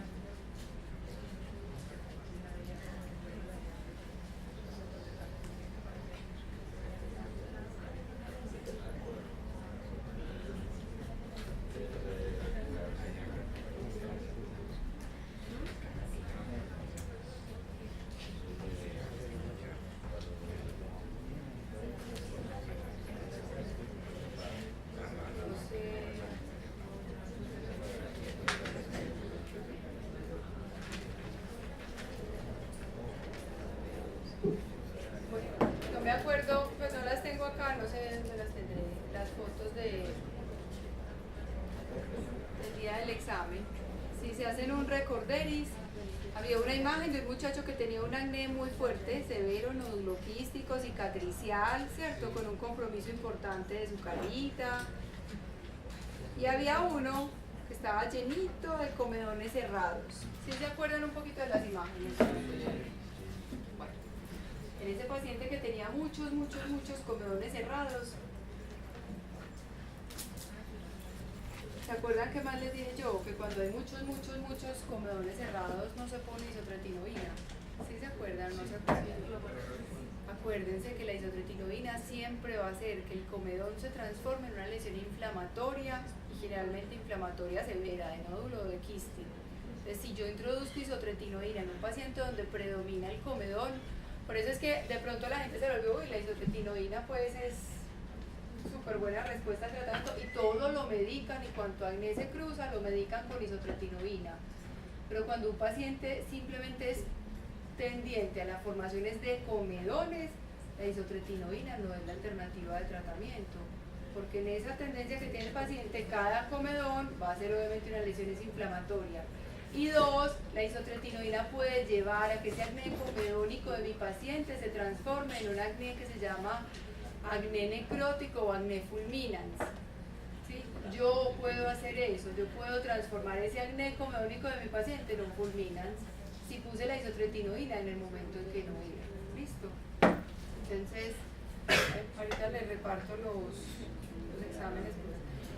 No me acuerdo, pues no las tengo acá, no sé dónde las tendré, las fotos del día del examen. Si se hacen un recorderis, había una imagen de un muchacho que tenía un acné muy fuerte, severo, nódulo quístico, cicatricial, ¿cierto? Con un compromiso importante de su carita. Y había uno que estaba llenito de comedones cerrados. ¿Sí se acuerdan un poquito de las imágenes? Bueno, en ese paciente que tenía muchos comedones cerrados, ¿se acuerdan qué más les dije yo? Que cuando hay muchos comedones cerrados no se pone isotretinoína. ¿Sí se acuerdan? ¿No se acuerdan? Acuérdense que la isotretinoína siempre va a hacer que el comedón se transforme en una lesión inflamatoria y generalmente inflamatoria severa de nódulo o de quiste. Entonces, si yo introduzco isotretinoína en un paciente donde predomina el comedón, por eso es que de pronto la gente se lo olvidó y la isotretinoína pues es súper buena respuesta al tratamiento y todo lo medican y cuanto acné se cruza lo medican con isotretinoína. Pero cuando un paciente simplemente es tendiente a las formaciones de comedones, la isotretinoína no es la alternativa de tratamiento, porque en esa tendencia que tiene el paciente, cada comedón va a ser obviamente una lesión inflamatoria. Y dos, la isotretinoína puede llevar a que ese acné comedónico de mi paciente se transforme en un acné que se llama acné necrótico o acné fulminans. ¿Sí? Yo puedo hacer eso, yo puedo transformar ese acné comedónico de mi paciente en un fulminans si puse la isotretinoína en el momento en que no era. ¿Listo? Entonces, ahorita les reparto los exámenes.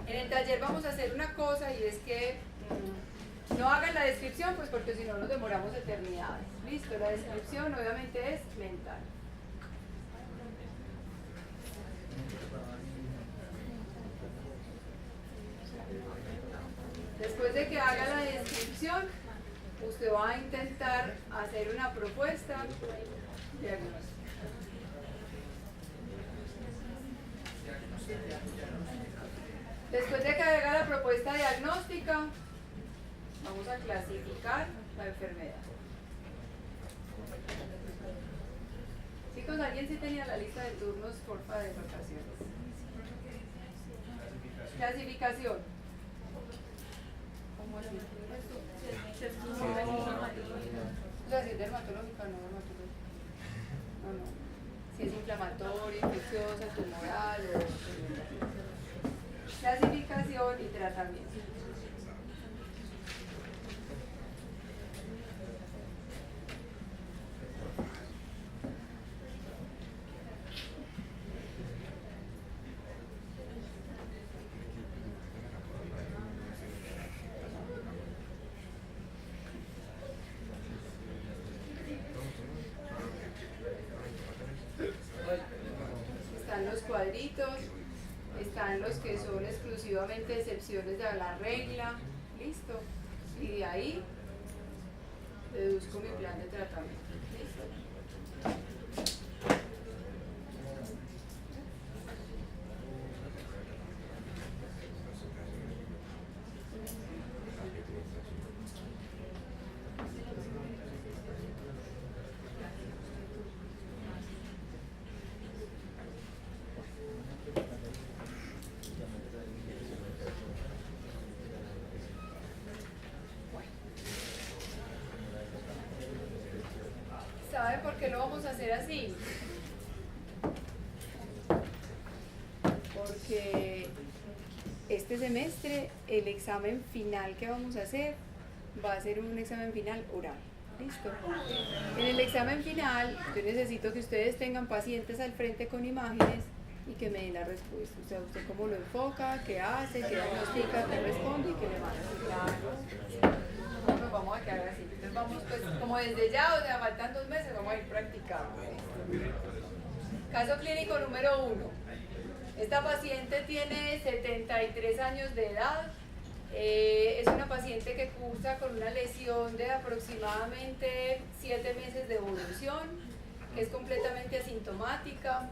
En el taller vamos a hacer una cosa y es que no hagan la descripción, pues porque si no nos demoramos eternidades. Listo, la descripción obviamente es mental. Después de que haga la descripción, usted va a intentar hacer una propuesta diagnóstica. Después de que haga la propuesta diagnóstica, vamos a clasificar la enfermedad. Chicos, ¿alguien sí tenía la lista de turnos, porfa, de rotaciones? Clasificación. ¿Cómo así? O sea, si es dermatológica, no dermatológica. No. Si es inflamatoria, infecciosa, tumoral o... Clasificación y tratamiento. Están los cuadritos, están los que son exclusivamente excepciones de la regla, listo, y de ahí deduzco mi plan de tratamiento, listo. ¿Sabe por qué lo vamos a hacer así? Porque este semestre el examen final que vamos a hacer va a ser un examen final oral. ¿Listo? En el examen final yo necesito que ustedes tengan pacientes al frente con imágenes y que me den la respuesta. O sea, usted cómo lo enfoca, qué hace, qué diagnostica, qué responde y qué le manda. Nos vamos a quedar así. Entonces vamos, pues, como desde ya, o sea, faltan 2 meses, vamos a ir practicando. Caso clínico número 1. Esta paciente tiene 73 años de edad. Es una paciente que cursa con una lesión de aproximadamente 7 meses de evolución, que es completamente asintomática.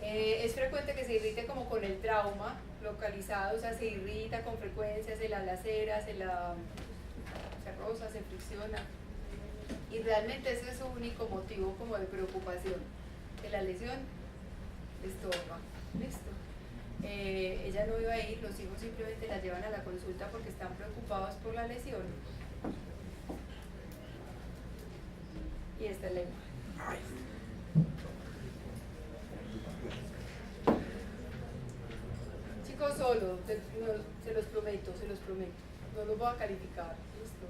Es frecuente que se irrite como con el trauma localizado, o sea, se irrita con frecuencia, se la lacera, se roza, se fricciona. Y realmente ese es su único motivo como de preocupación, que la lesión estorba. ¿Listo? Ella no iba a ir, los hijos simplemente la llevan a la consulta porque están preocupados por la lesión. Y esta es la imagen. Chicos, solo, se los prometo, no los voy a calificar. ¿Listo?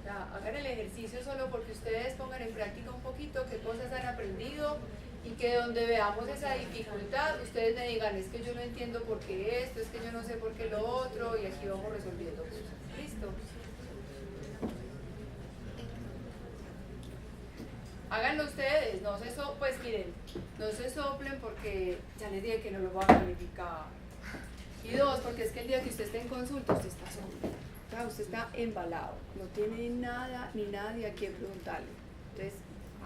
Ya, hagan el ejercicio solo porque ustedes pongan en práctica un poquito qué cosas han aprendido y que donde veamos esa dificultad, ustedes me digan, es que yo no entiendo por qué esto, es que yo no sé por qué lo otro, y aquí vamos resolviendo cosas. ¿Listo? Háganlo ustedes, pues miren, no se soplen porque ya les dije que no lo voy a calificar. Y 2, porque es que el día que usted esté en consulta, usted está solo. Claro, usted está embalado, no tiene nada ni nadie a quien preguntarle. Entonces,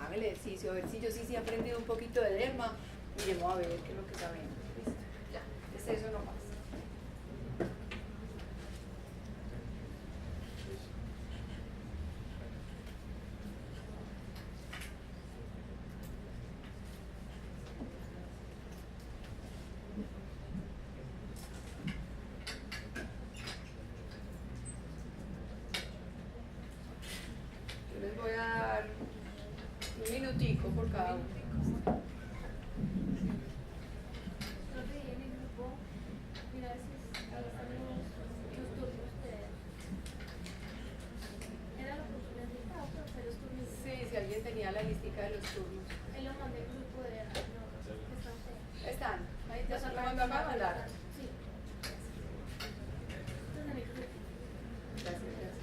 haga el ejercicio, a ver si yo sí he aprendido un poquito de derma, miremos a ver qué es lo que sabemos. ¿Listo? Ya, es eso nomás. cada uno. Profe, en el grupo, mira, ahí están los turnos de... ¿Era lo que tú necesitabas, profe, los turnos? Sí, si alguien tenía la listica de los turnos. Él lo mandé al grupo de... No, están ustedes. Están, ahí ya se lo mando acá a mandar. Sí. Están en el grupo. Gracias, gracias.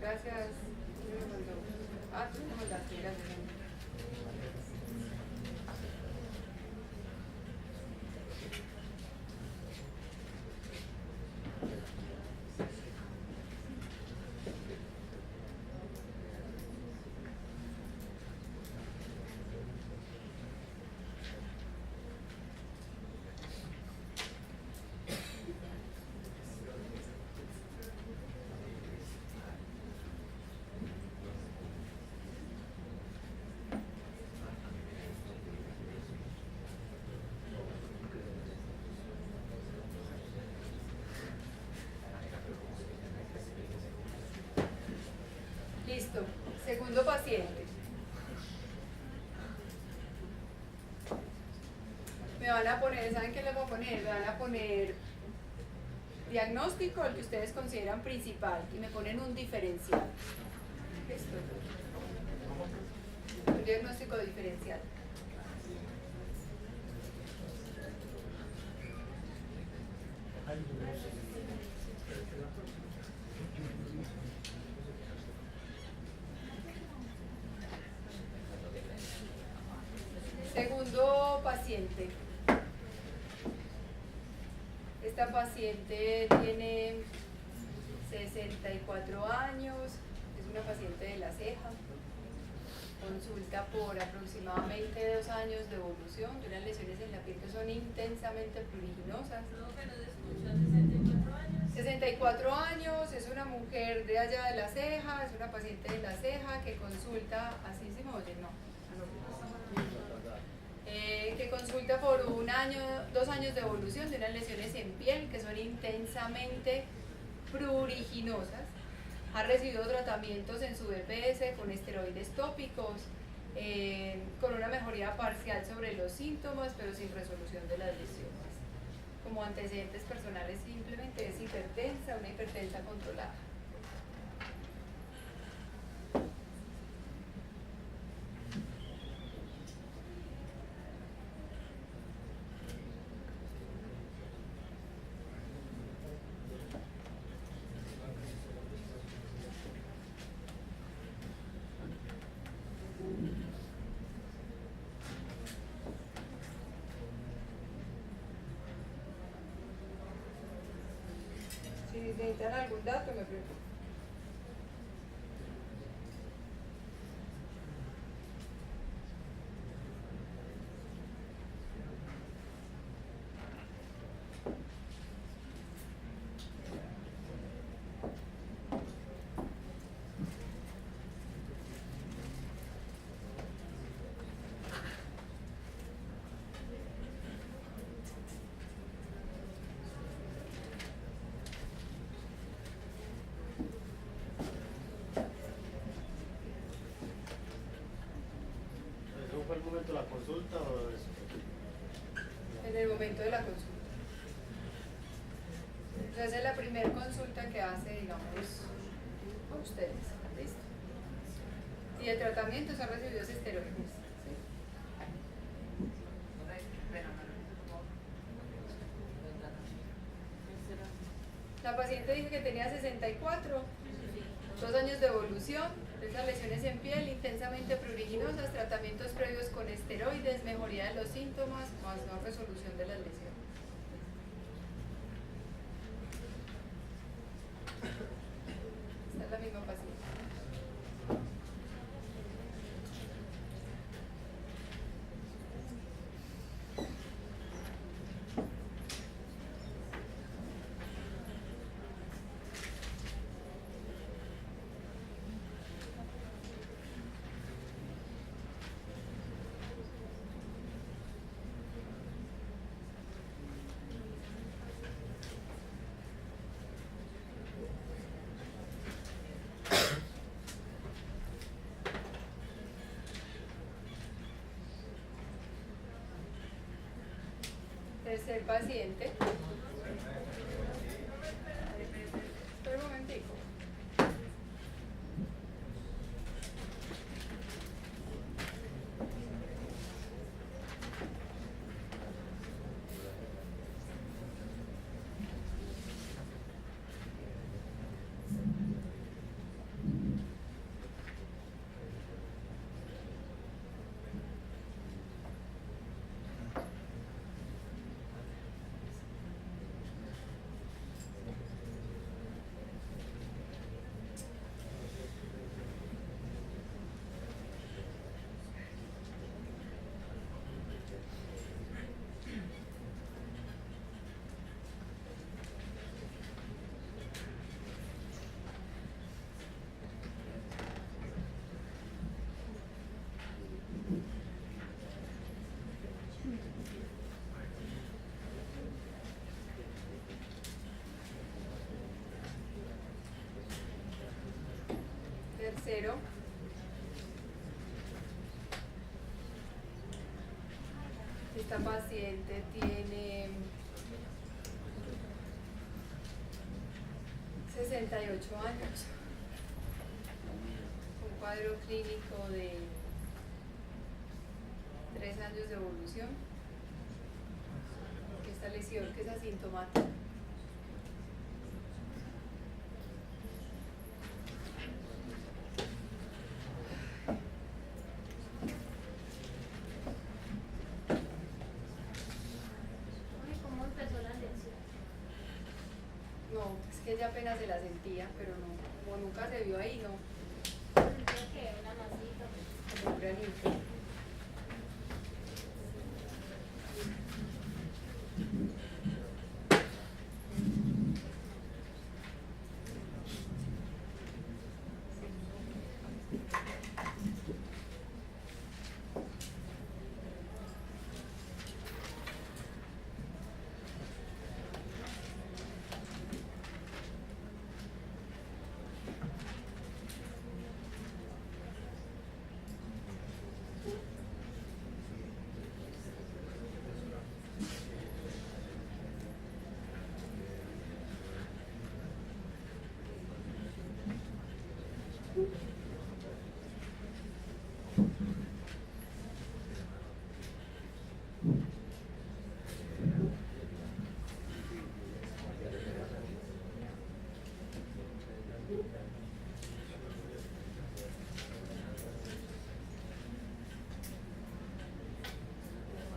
Gracias. ¿Quién me mandó? Ah, tú me mandaste, gracias. Listo. Segundo paciente. Me van a poner, ¿saben qué les voy a poner? Me van a poner diagnóstico, el que ustedes consideran principal, y me ponen un diferencial. Listo. Un diagnóstico diferencial. Segundo paciente. Esta paciente tiene 64 años, es una paciente de la ceja, consulta por aproximadamente 2 años de evolución de unas lesiones en la piel que son intensamente pruriginosas. No, que nos escuchan 64 años. 64 años, es una mujer de allá de la ceja, es una paciente de la ceja que consulta, así se me oye, no. Que consulta por 1 año, 2 años de evolución de unas lesiones en piel que son intensamente pruriginosas. Ha recibido tratamientos en su BPS con esteroides tópicos, con una mejoría parcial sobre los síntomas, pero sin resolución de las lesiones. Como antecedentes personales simplemente es hipertensa, una hipertensa controlada. Si necesitan algún dato, me preguntan. ¿Eso fue el momento de la consulta o eso? En el momento de la consulta. Entonces es la primera consulta que hace, digamos, con ustedes. ¿Listo? Y el tratamiento son recibidos esteroides. ¿Sí? La paciente dice que tenía 64, 2 años de evolución, esas lesiones en piel intensamente pruriginosas, tratamientos previos con esteroides, mejoría de los síntomas, más no resolución de las lesiones. Esta es la misma paciente. Tercer paciente. Espera un momentico. Tercero. Esta paciente tiene 68 años, un cuadro clínico de 3 años de evolución. Esta lesión que es asintomática. Ay, ¿cómo empezó la lesión? No, es que ella apenas se la sentía, pero no, como nunca se vio ahí, no, Sentía que era una masita. como un granito.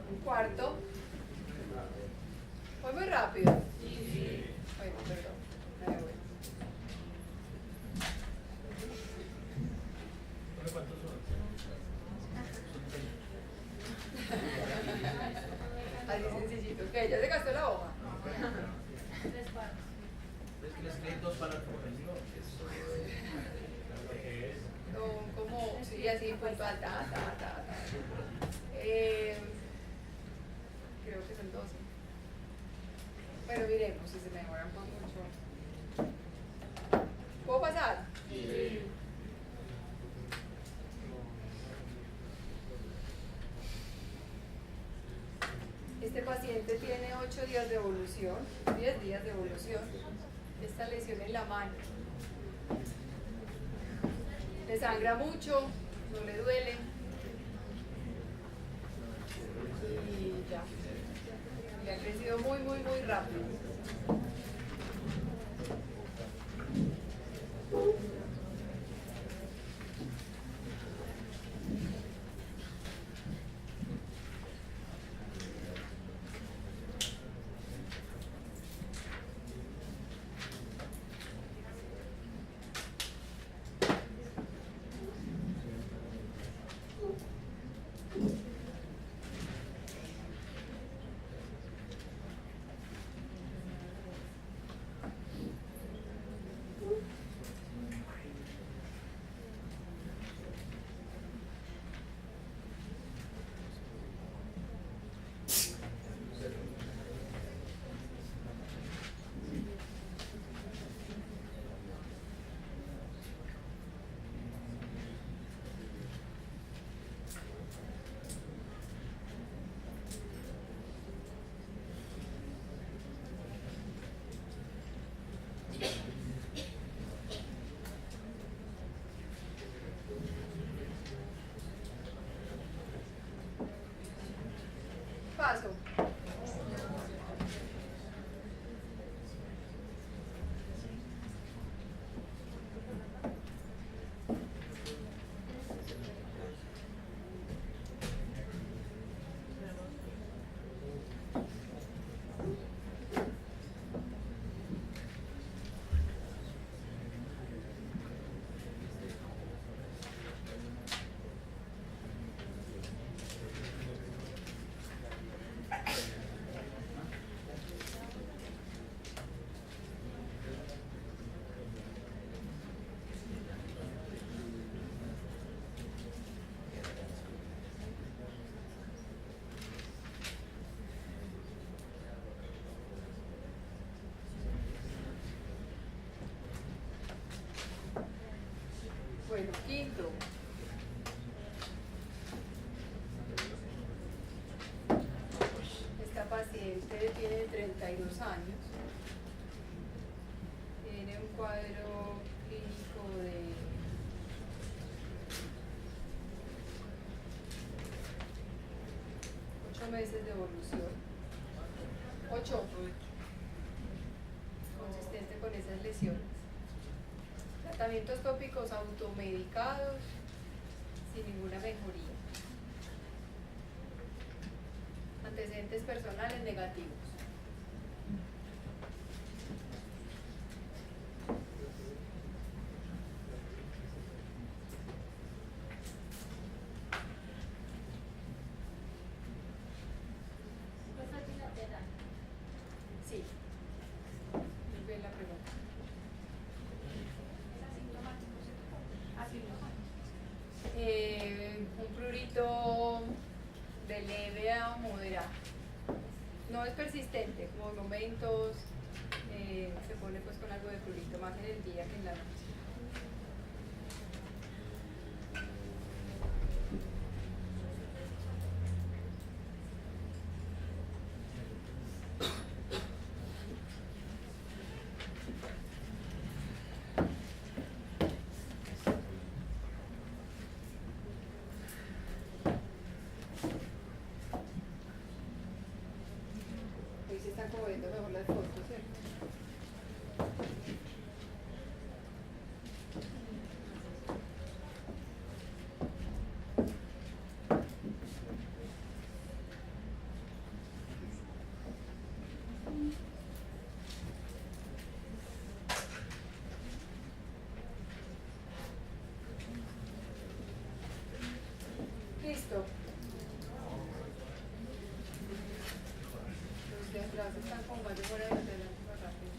Un cuarto. Fue muy rápido. Bueno, perdón. Ahí voy. ¿Cuántos son? Así sencillito. ¿Qué? ¿Ya se gastó la hoja? 3 cuartos. Es que les escriben dos palabras por encima. Son como, sí, así puntual, ta. Creo que son 12. Bueno, miremos si se mejoran por mucho. ¿Puedo pasar? Sí. Este paciente tiene 8 días de evolución, 10 días de evolución. Esta lesión en la mano. Le sangra mucho, no le duele. Y ya. Le ha crecido muy rápido. Quinto. Esta paciente tiene 32 años. Tiene un cuadro clínico de 8 meses de evolución. 8. Consistente con esas lesiones. Tratamientos tópicos automedicados sin ninguna mejoría. Antecedentes personales negativos. Cosa bilateral. Sí. Muy bien la pregunta. Es asintomático, ¿cierto? Asintomático. Un prurito de leve a moderado. No es persistente, como en momentos se pone pues con algo de prurito más en el día que en la noche. Ahí se están como viendo mejor las fotos, ¿cierto? Listo. Los de atrás están como más de fuera de los de adelante más rápido.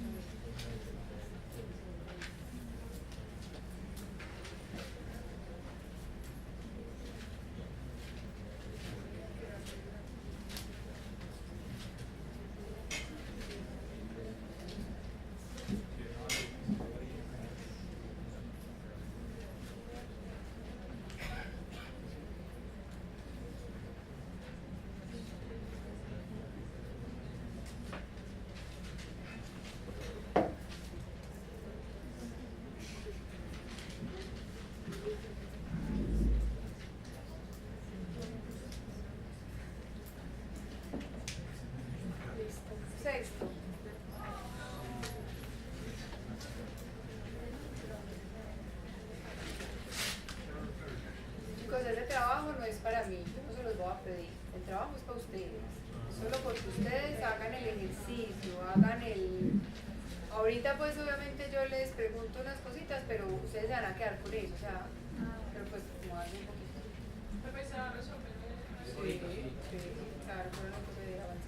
Listo. Sexto. Chicos, ese trabajo no es para mí, yo no se los voy a pedir. El trabajo es para ustedes. Solo porque ustedes hagan el ejercicio, hagan el... Ahorita pues obviamente yo les pregunto unas cositas, pero ustedes se van a quedar con eso, o sea, pero pues como hagan un poquito. Pues se va a resolver. Sí, sí, claro, pero no toque de avance.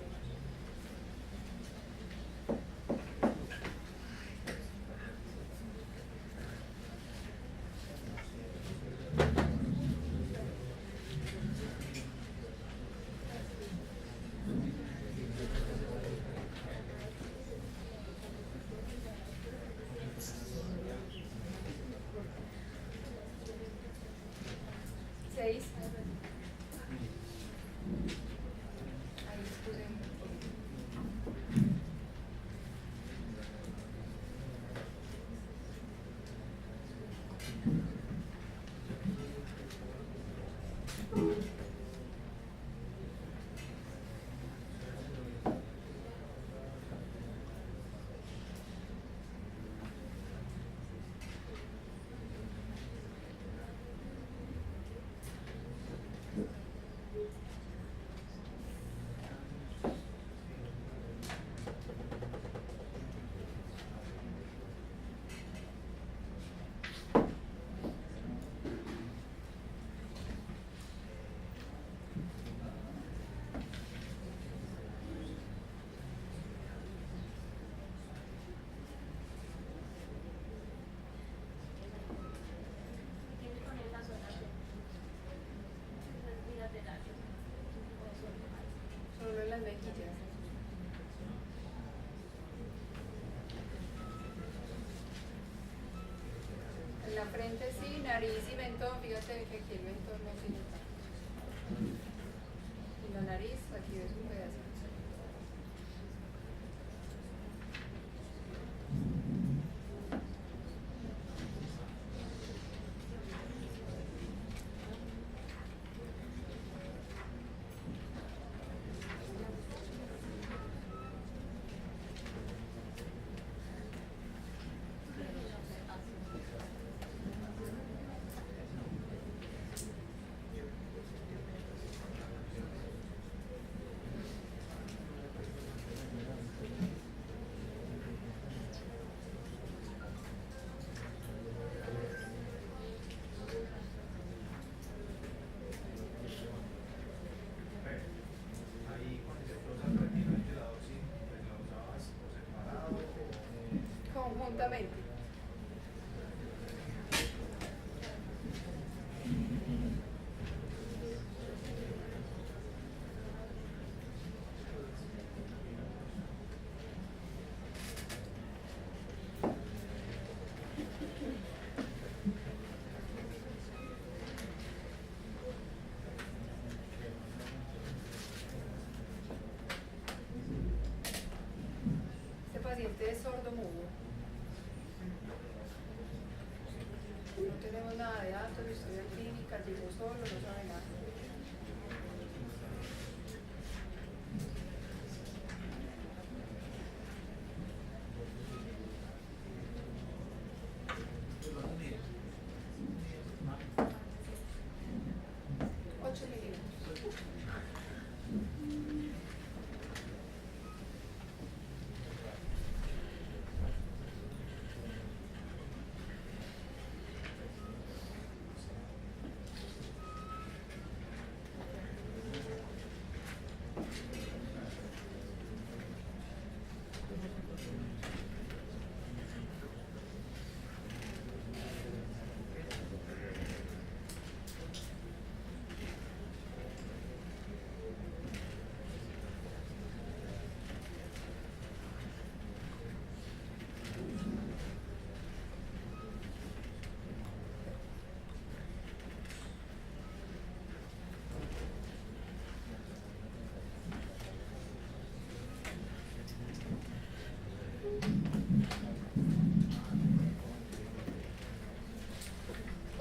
Seis. Ahí frente sí, nariz y mentón, fíjate que aquí el mentón no tiene tanto. Y la nariz, aquí ves un pedacito. Ahí con ese proceso prácticamente la dosis, pues la usabas por separado o Conjuntamente. Este paciente es sordo mudo. No tenemos nada de datos, historia clínica, llegó solo, no sabe nada. Ocho milímetros.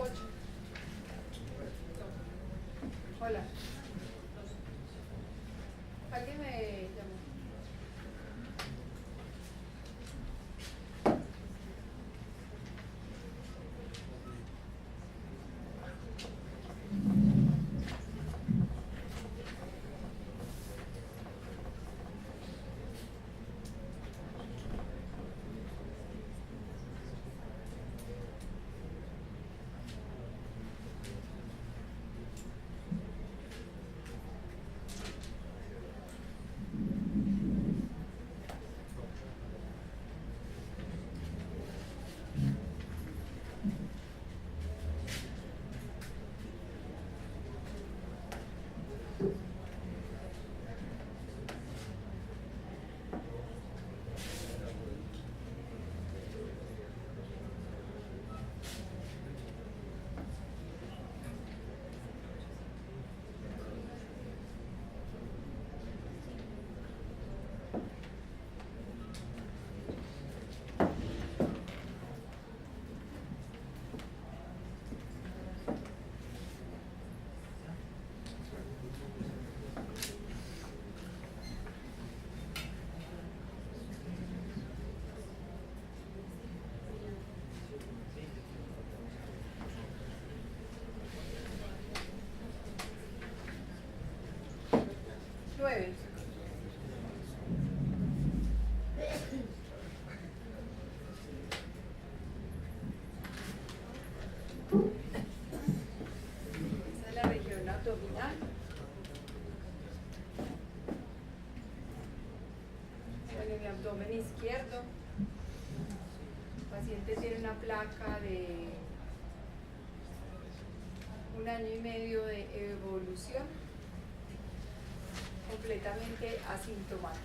Ocho. Hola. ¿Alguien me llamó? Nueve. Esa es la región abdominal. Bueno, mi abdomen izquierdo. El paciente tiene una placa de 1 año y medio de evolución, completamente asintomático.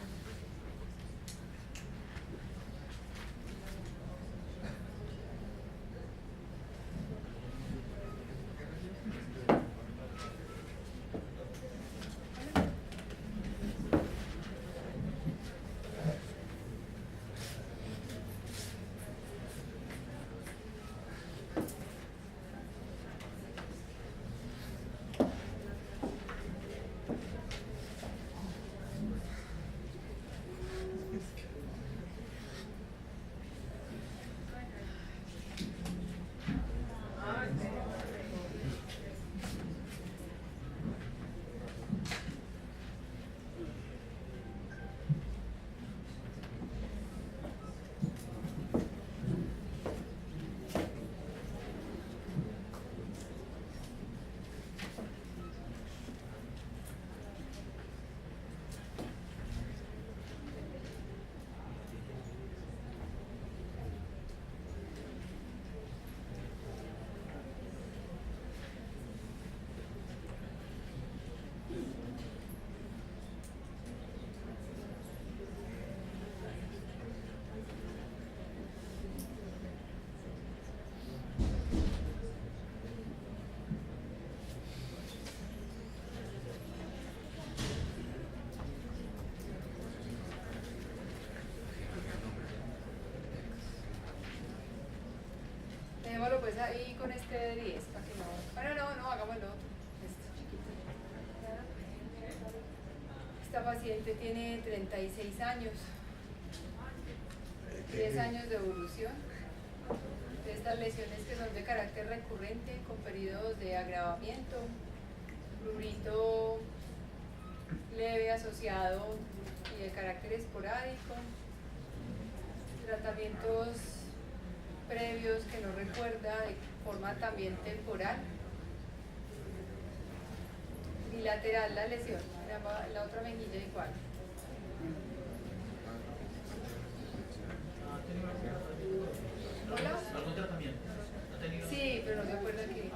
ahí con este de 10 para que no. Bueno, no, hagámoslo. Este chiquito. Esta paciente tiene 36 años, 10 años de evolución. De estas lesiones que son de carácter recurrente, con periodos de agravamiento, prurito leve asociado y de carácter esporádico, tratamientos previos que no recuerda de forma también temporal, bilateral la lesión, la otra mejilla igual. ¿Hola? ¿Algún tratamiento? ¿Ha tenido? Sí, pero no me acuerdo qué.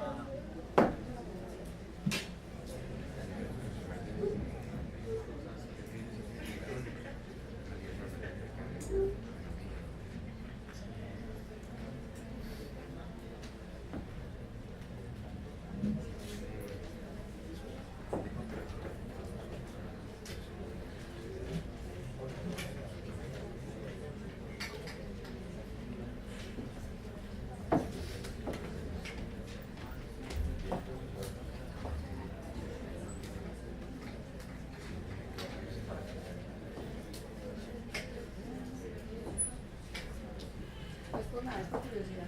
Pues por nada, es por curiosidad.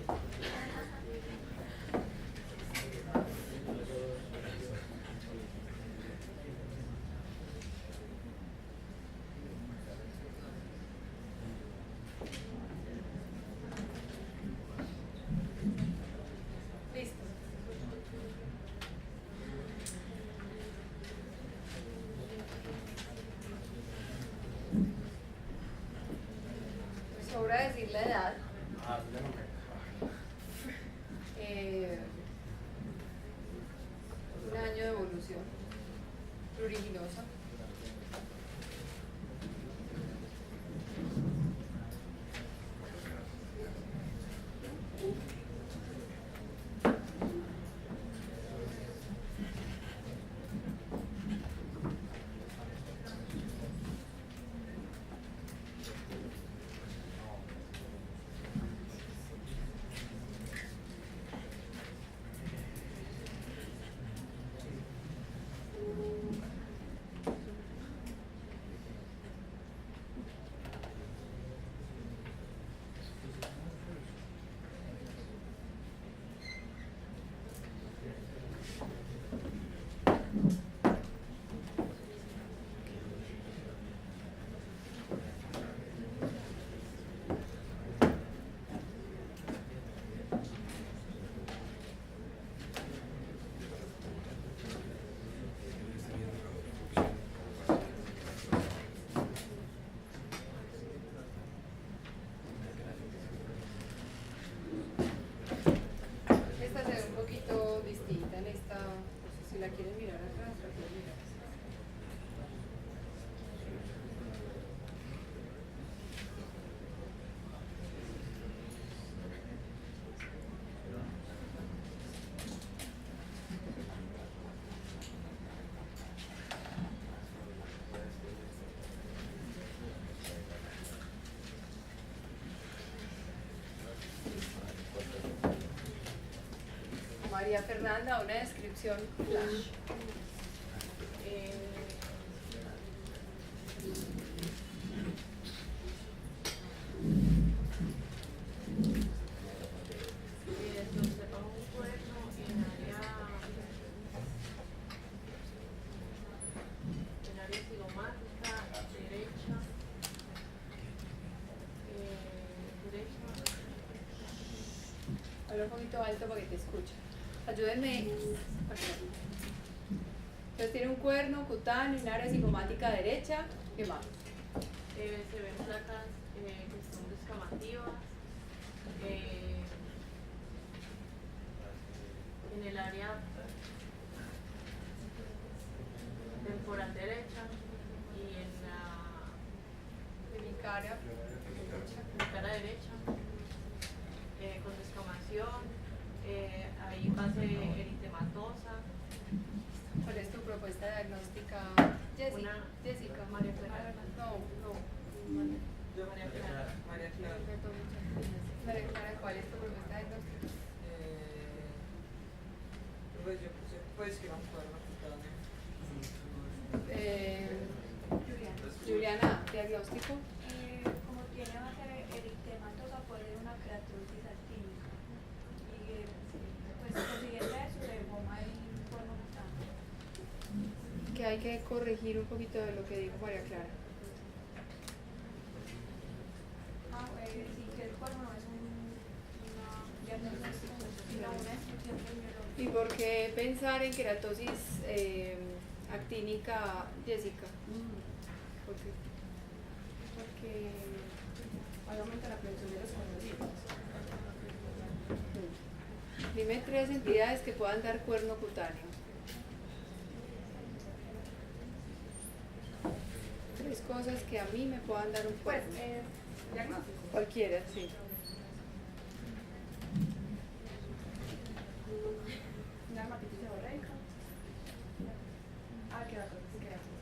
Listo. Pues sobra decir la edad. Un año de evolución pruriginosa. Esta se ve un poquito distinta en esta, no sé si la quieren mirar atrás, la quieren mirar. María Fernanda, una descripción flash. Mire, se observa un cuerno en área cigomática, derecha, Habla un poquito alto para que te escuchen. Ayúdenme. Entonces tiene un cuerno cutáneo en área cigomática derecha. ¿Qué más? se ven placas que son descamativas. En el área temporal derecha y en mi cara derecha, con descamación, hay base eritematosa. ¿Cuál es tu propuesta diagnóstica? Una- Jessica. María Clara. No. Yo, María Clara. María Clara. María Clara, ¿cuál es tu propuesta diagnóstica? poco. Como tiene base eritematosa, puede ser una queratosis actínica. Y pues consiguiente a eso se forma el cuerno cutáneo. Que hay que corregir un poquito de lo que dijo María Clara. Sí, que el cuerno no es una diagnóstico, sino una descripción biológica. ¿Y por qué pensar en queratosis actínica, Jessica? ¿Por qué? Porque Ahí aumenta la producción de los condrocitos. dime 3 entidades que puedan dar cuerno cutáneo. 3 cosas que a mí me puedan dar un Pues, cuerno. diagnóstico. Cualquiera, sí. Una dermatitis seborreica. Queratosis, queratosis.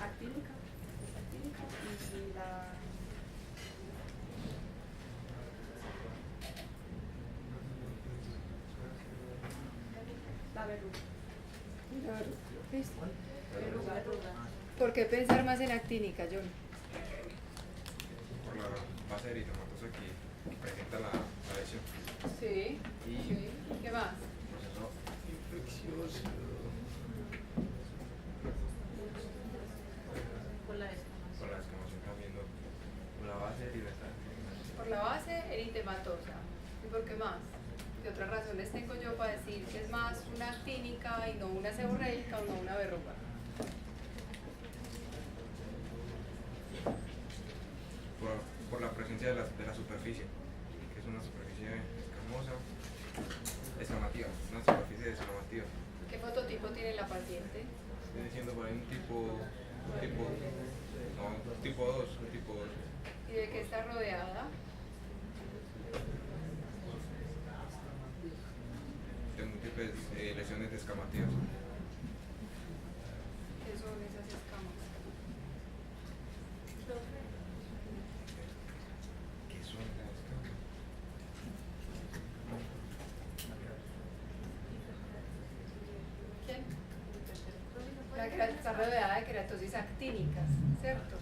Actínica y la verruga. ¿Listo? Verruga. ¿Por qué pensar más en actínica, John? Por la base eritematosa que presenta la lesión. Sí. Y ¿Qué más? proceso infeccioso. Con la descamación. Con la descamación también, ¿no? Por la base eritematosa. Por la base eritematosa. ¿Y por qué más? ¿Qué otras razones tengo yo para decir que es más una actínica y no una seborreica o no una verruga? Por la presencia de la superficie, que es una superficie escamosa, descamativa, una superficie descamativa. ¿Qué fototipo tiene la paciente? Estoy diciendo por ahí un tipo 2, un tipo 2. ¿Y de qué está rodeada? De múltiples lesiones descamativas. ¿Qué son esas escamas? ¿Qué son las escamas? ¿Quién? La que está rodeada de queratosis actínicas, ¿cierto?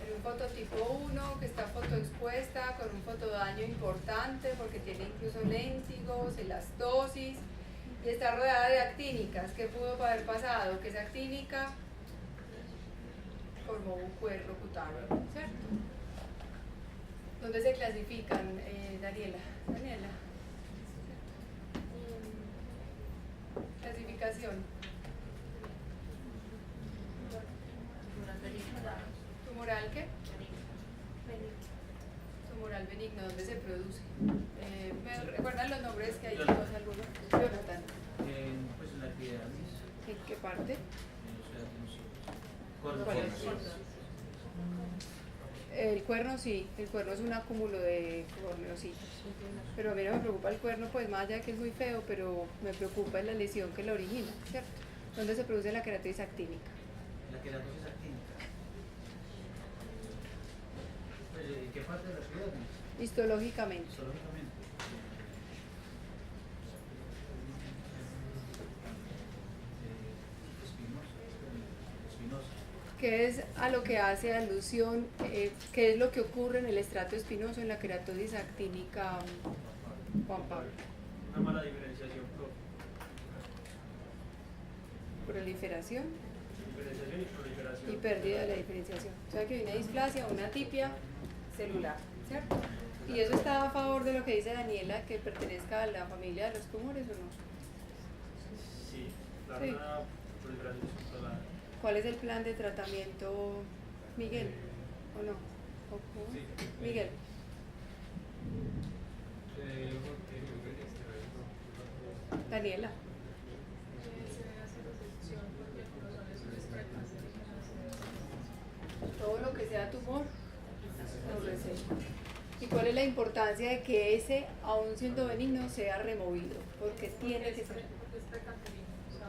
En un fototipo 1 que está fotoexpuesta con un fotodaño importante porque tiene incluso léntigos, elastosis y está rodeada de actínicas. ¿Qué pudo haber pasado? Que esa actínica formó un cuerno cutáneo, ¿cierto? ¿Dónde se clasifican, Daniela? Clasificación. ¿Tumoral qué? Tumoral benigno, ¿dónde se produce? ¿Me recuerdan los nombres que hay todos algunos? Jonathan. Pues en la epidermis, ¿En qué parte? en los queratinocitos. ¿Cuál es? El cuerno sí, el cuerno es un acúmulo de corneocitos. Pero a mí no me preocupa el cuerno, pues más allá de que es muy feo, pero me preocupa la lesión que lo origina, ¿cierto? ¿Dónde se produce la queratosis actínica? La queratosis actínica. Pues, ¿en qué parte de la epidermis? Histológicamente. Histológicamente. Espinosa. ¿Qué es a lo que hace alusión? ¿Qué es lo que ocurre en el estrato espinoso en la queratosis actínica, Juan Pablo? Una mala diferenciación propia. Proliferación Diferenciación y proliferación. y pérdida de la diferenciación. O sea que hay una displasia, una atipia celular, ¿cierto? ¿Y eso está a favor de lo que dice Daniela, que pertenezca a la familia de los tumores o no? Sí, la Sí. una proliferación subsolar. ¿Cuál es el plan de tratamiento, Miguel? ¿O no? ¿O cómo? Sí. Miguel. Daniela. Se debe hacer resección porque como son lesiones precancerosas, se debe hacer Todo lo que sea tumor, lo receta. ¿Y cuál es la importancia de que ese, aun siendo benigno, sea removido? Porque tiene que ser. porque es precancerino. O sea,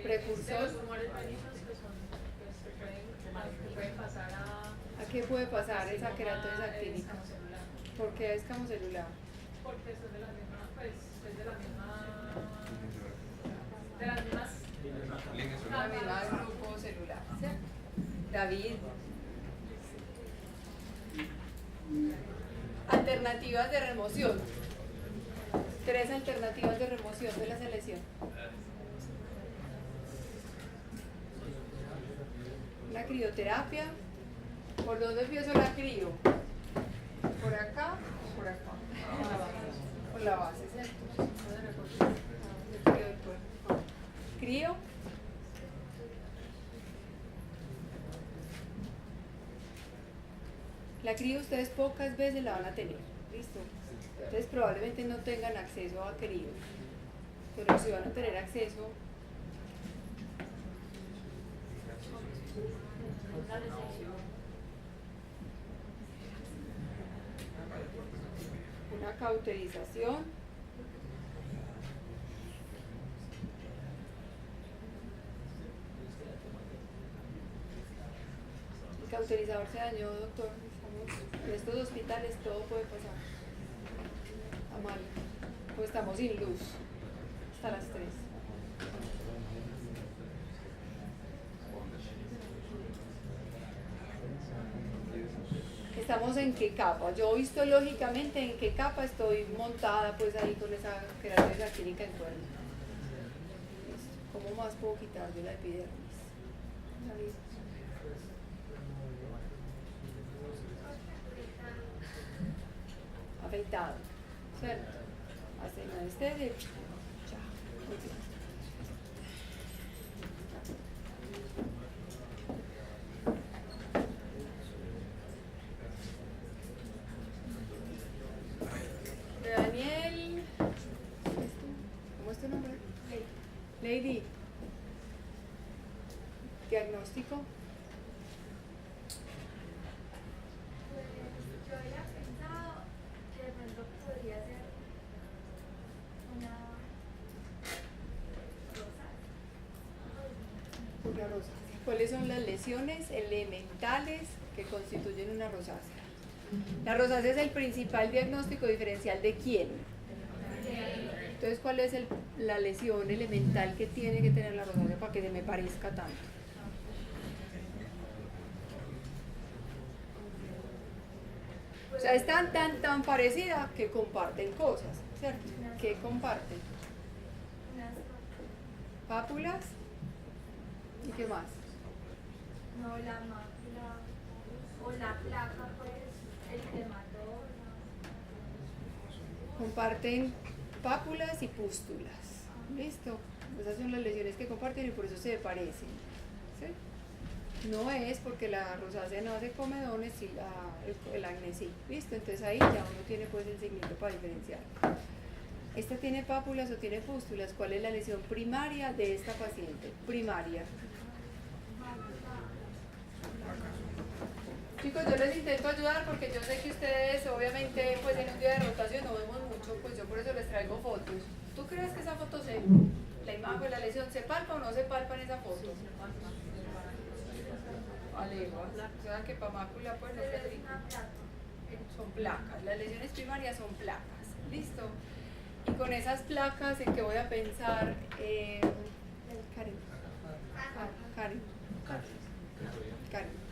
Precursor. de los tumores benignos que son que se pueden pasar a ¿A qué puede pasar esa queratosis carcinoma, actínica? escamocelular. ¿Por qué escamocelular? porque son de la misma, pues, es de la misma, de las mismas, Líneas La solares. misma grupo celular, ¿cierto? David. Alternativas de remoción. 3 alternativas de remoción de la selección. La crioterapia. ¿Por dónde empiezo la crio? ¿Por acá o por acá? Por la base, ¿cierto? Crio. La crío ustedes pocas veces la van a tener, ¿listo? Entonces probablemente no tengan acceso a crío, pero si van a tener acceso, una cauterización, el cauterizador se dañó, doctor. En estos hospitales todo puede pasar. Amalia, pues estamos sin luz hasta las 3. Estamos en qué capa. Yo histológicamente en qué capa estoy montada pues ahí con esa queratina clínica en cuerno. ¿Cómo más puedo quitar de la epidermis? Afeitado, ¿cierto? Hacen anestesia y ya, muy bien. De Daniel, ¿cómo es tu nombre? Lady. Diagnóstico. Yo había pensado que de pronto podría ser una rosácea. Una rosácea. ¿Cuáles son las lesiones elementales que constituyen una rosácea? La rosácea es el principal diagnóstico diferencial de quién. Entonces, ¿cuál es la lesión elemental que tiene que tener la rosácea para que se me parezca tanto? O sea, es tan parecida que comparten cosas, ¿cierto? ¿Qué comparten? Unas Pápulas. ¿Y qué más? no, la mácula o la placa, pues, el hematoma. Comparten pápulas y pústulas. ¿Listo? Esas son las lesiones que comparten y por eso se parecen. ¿Sí? No es porque la rosácea no hace comedones y el acné sí. ¿Listo? Entonces ahí ya uno tiene pues el signito para diferenciar. ¿Esta tiene pápulas o tiene pústulas? ¿Cuál es la lesión primaria de esta paciente? Primaria. Chicos, yo les intento ayudar porque yo sé que ustedes obviamente pues en un día de rotación no vemos mucho, pues yo por eso les traigo fotos. ¿Tú crees que esa foto la imagen de la lesión se palpa o no se palpa en esa foto? Aleguas. O sea que para mácula pues no se aplica. Son placas, las lesiones primarias son placas, ¿listo? Y con esas placas, ¿en qué voy a pensar? Karen. Karen.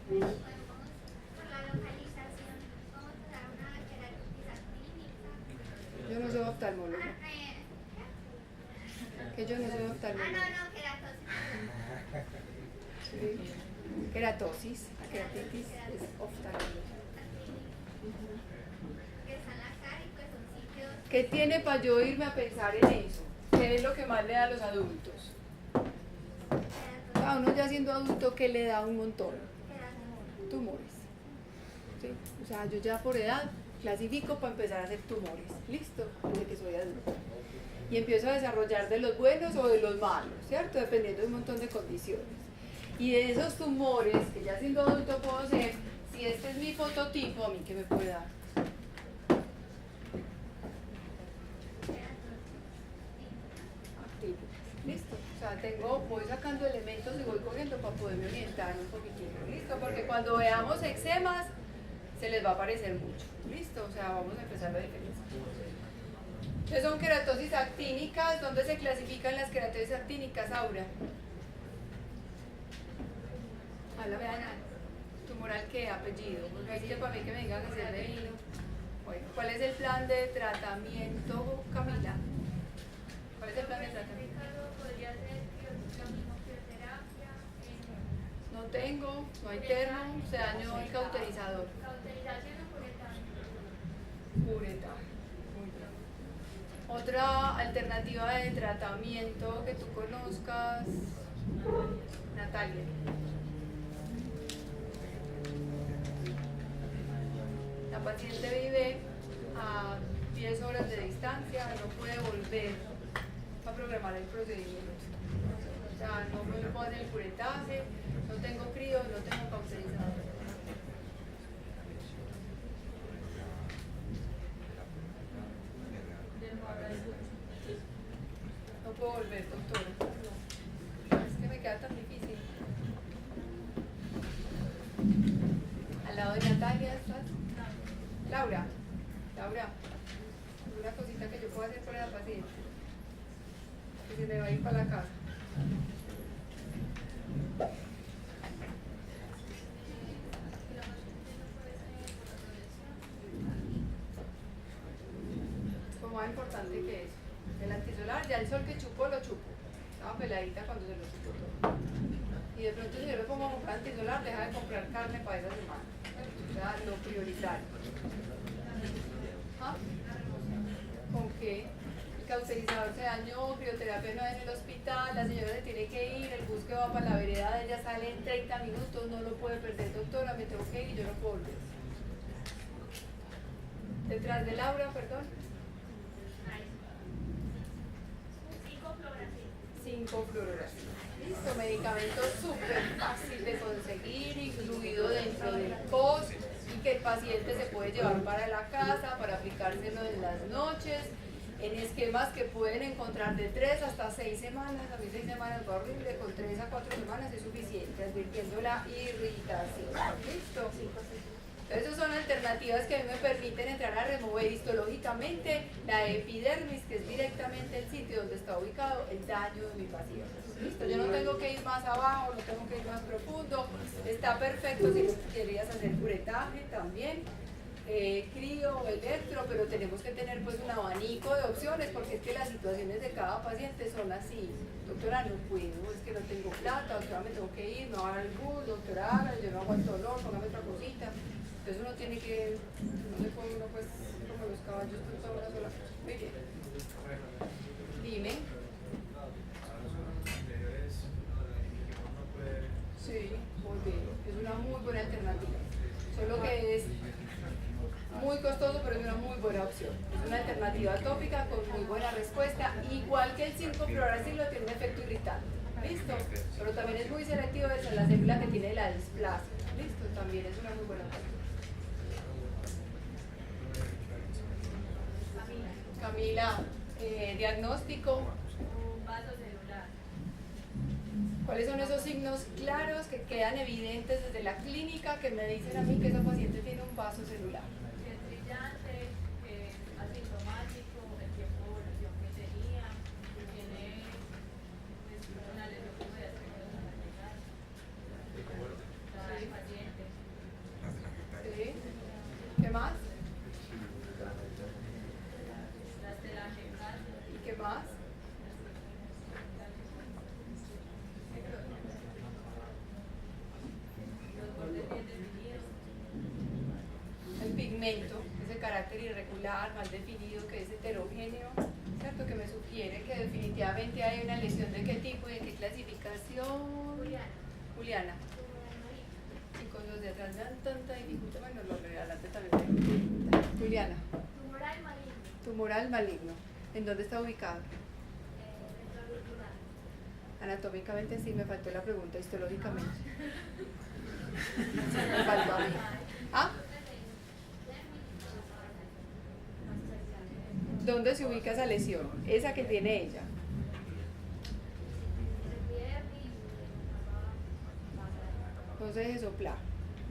Por la localización, vamos a dar una queratitis actínica. Yo no soy oftalmóloga. Que yo no soy oftalmóloga. no, queratosis. Sí. Queratosis, la queratitis es oftalmología. Que está en la cara y pues son sitios. ¿Qué tiene para yo irme a pensar en eso? ¿Qué es lo que más le da a los adultos? A uno ya siendo adulto, ¿qué le da un montón? Tumores. ¿Sí? O sea, yo ya por edad clasifico para empezar a hacer tumores. Listo, desde que soy adulto. Y empiezo a desarrollar de los buenos o de los malos, ¿cierto? Dependiendo de un montón de condiciones. Y de esos tumores que ya siendo adulto puedo ser, si este es mi fototipo, ¿a mí qué me puede dar? Activo. Listo. O sea, voy sacando elementos y voy cogiendo para poderme orientar un poquitito. Listo, porque cuando veamos eczemas, se les va a parecer mucho. ¿Listo? O sea, vamos a empezar la diferencia. Entonces son queratosis actínicas. ¿Dónde se clasifican las queratosis actínicas, Aura? A la tumoral, ¿qué apellido? Porque ahí que para mí que me digan que sea de vino. Bueno, ¿cuál es el plan de tratamiento, Camila? ¿Cuál es el plan de tratamiento? Podría ser lo mismo, crioterapia, No tengo, no hay termo, se dañó el cauterizador. cauterización o curetaje. Uretaje. Muy bien. Otra alternativa de tratamiento que tú conozcas, Natalia. La paciente vive a 10 horas de distancia, no puede volver a programar el procedimiento. O sea, no me puedo hacer el curetaje, no tengo crío, no tengo cauterizador. No puedo volver, doctora. Es que me queda tan difícil. Al lado de Natalia estás. Laura, una cosita que yo puedo hacer por la paciente, que se me va a ir para la casa. Lo más importante que es el antisolar, ya el sol que chupo lo chupo. Estaba peladita cuando se lo chupo todo. Y de pronto si yo le pongo a comprar antisolar, deja de comprar carne para esa semana. O sea, lo prioritario. ¿Ah? ¿Con qué? El cauterizador se dañó, crioterapia no hay en el hospital, la señora se tiene que ir, el bus que va para la vereda de ella sale en 30 minutos, no lo puede perder, doctora, me tengo que ir y yo no puedo volver. Detrás de Laura, perdón. 5-fluoruracil. Listo, medicamento súper fácil de conseguir, incluido dentro del POS y que el paciente se puede llevar para la casa, para aplicárselo en las noches, en esquemas que pueden encontrar de 3 hasta 6 semanas. A mí 6 semanas fue horrible, con 3 a 4 semanas es suficiente, advirtiendo la irritación. ¿Listo? Esas son alternativas que a mí me permiten entrar a remover histológicamente la epidermis, que es directamente el sitio donde está ubicado el daño de mi paciente. ¿Listo? Yo no tengo que ir más abajo, no tengo que ir más profundo. Está perfecto si querías hacer curetaje también, crío, electro, pero tenemos que tener pues un abanico de opciones porque es que las situaciones de cada paciente son así. Doctora, no puedo, es que no tengo plata, doctora, me tengo que ir, me va a dar el bus, doctora, hágale, yo no aguanto dolor, póngame otra cosita. Entonces uno tiene que, no se puede uno pues como los caballos con toda una sola cosa. Muy bien. Dime. Sí, muy bien. Es una muy buena alternativa. Solo que es muy costoso, pero es una muy buena opción. Es una alternativa tópica con muy buena respuesta, igual que el 5-fluoracil lo tiene un efecto irritante. ¿Listo? Pero también es muy selectivo esa la célula que tiene la displasia. ¿Listo? También es una muy buena opción. Camila, diagnóstico. Un vaso celular. ¿Cuáles son esos signos claros que quedan evidentes desde la clínica que me dicen a mí que esa paciente tiene un vaso celular? Si es brillante, asintomático, el tiempo de evolución que tenía, que tiene pues, una lesión como de aspectos analizar, el paciente. ¿Sí? ¿Qué más? Las telangiectasias. ¿Y qué más? Los bordes bien definidos. El pigmento, ese carácter irregular, mal definido, que es heterogéneo, ¿cierto? Que me sugiere que definitivamente hay una lesión de qué tipo y de qué clasificación. Juliana. Chicos, los de atrás me dan tanta dificultad, bueno, los de adelante también me dificultad. Juliana. Tumoral maligno. Tumoral maligno. ¿En dónde está ubicado? Retroauricular. Anatómicamente sí, me faltó la pregunta, histológicamente. Me faltó a mí. ¿Ah? ¿Dónde se ubica esa lesión? Esa que tiene ella. No se deje soplar,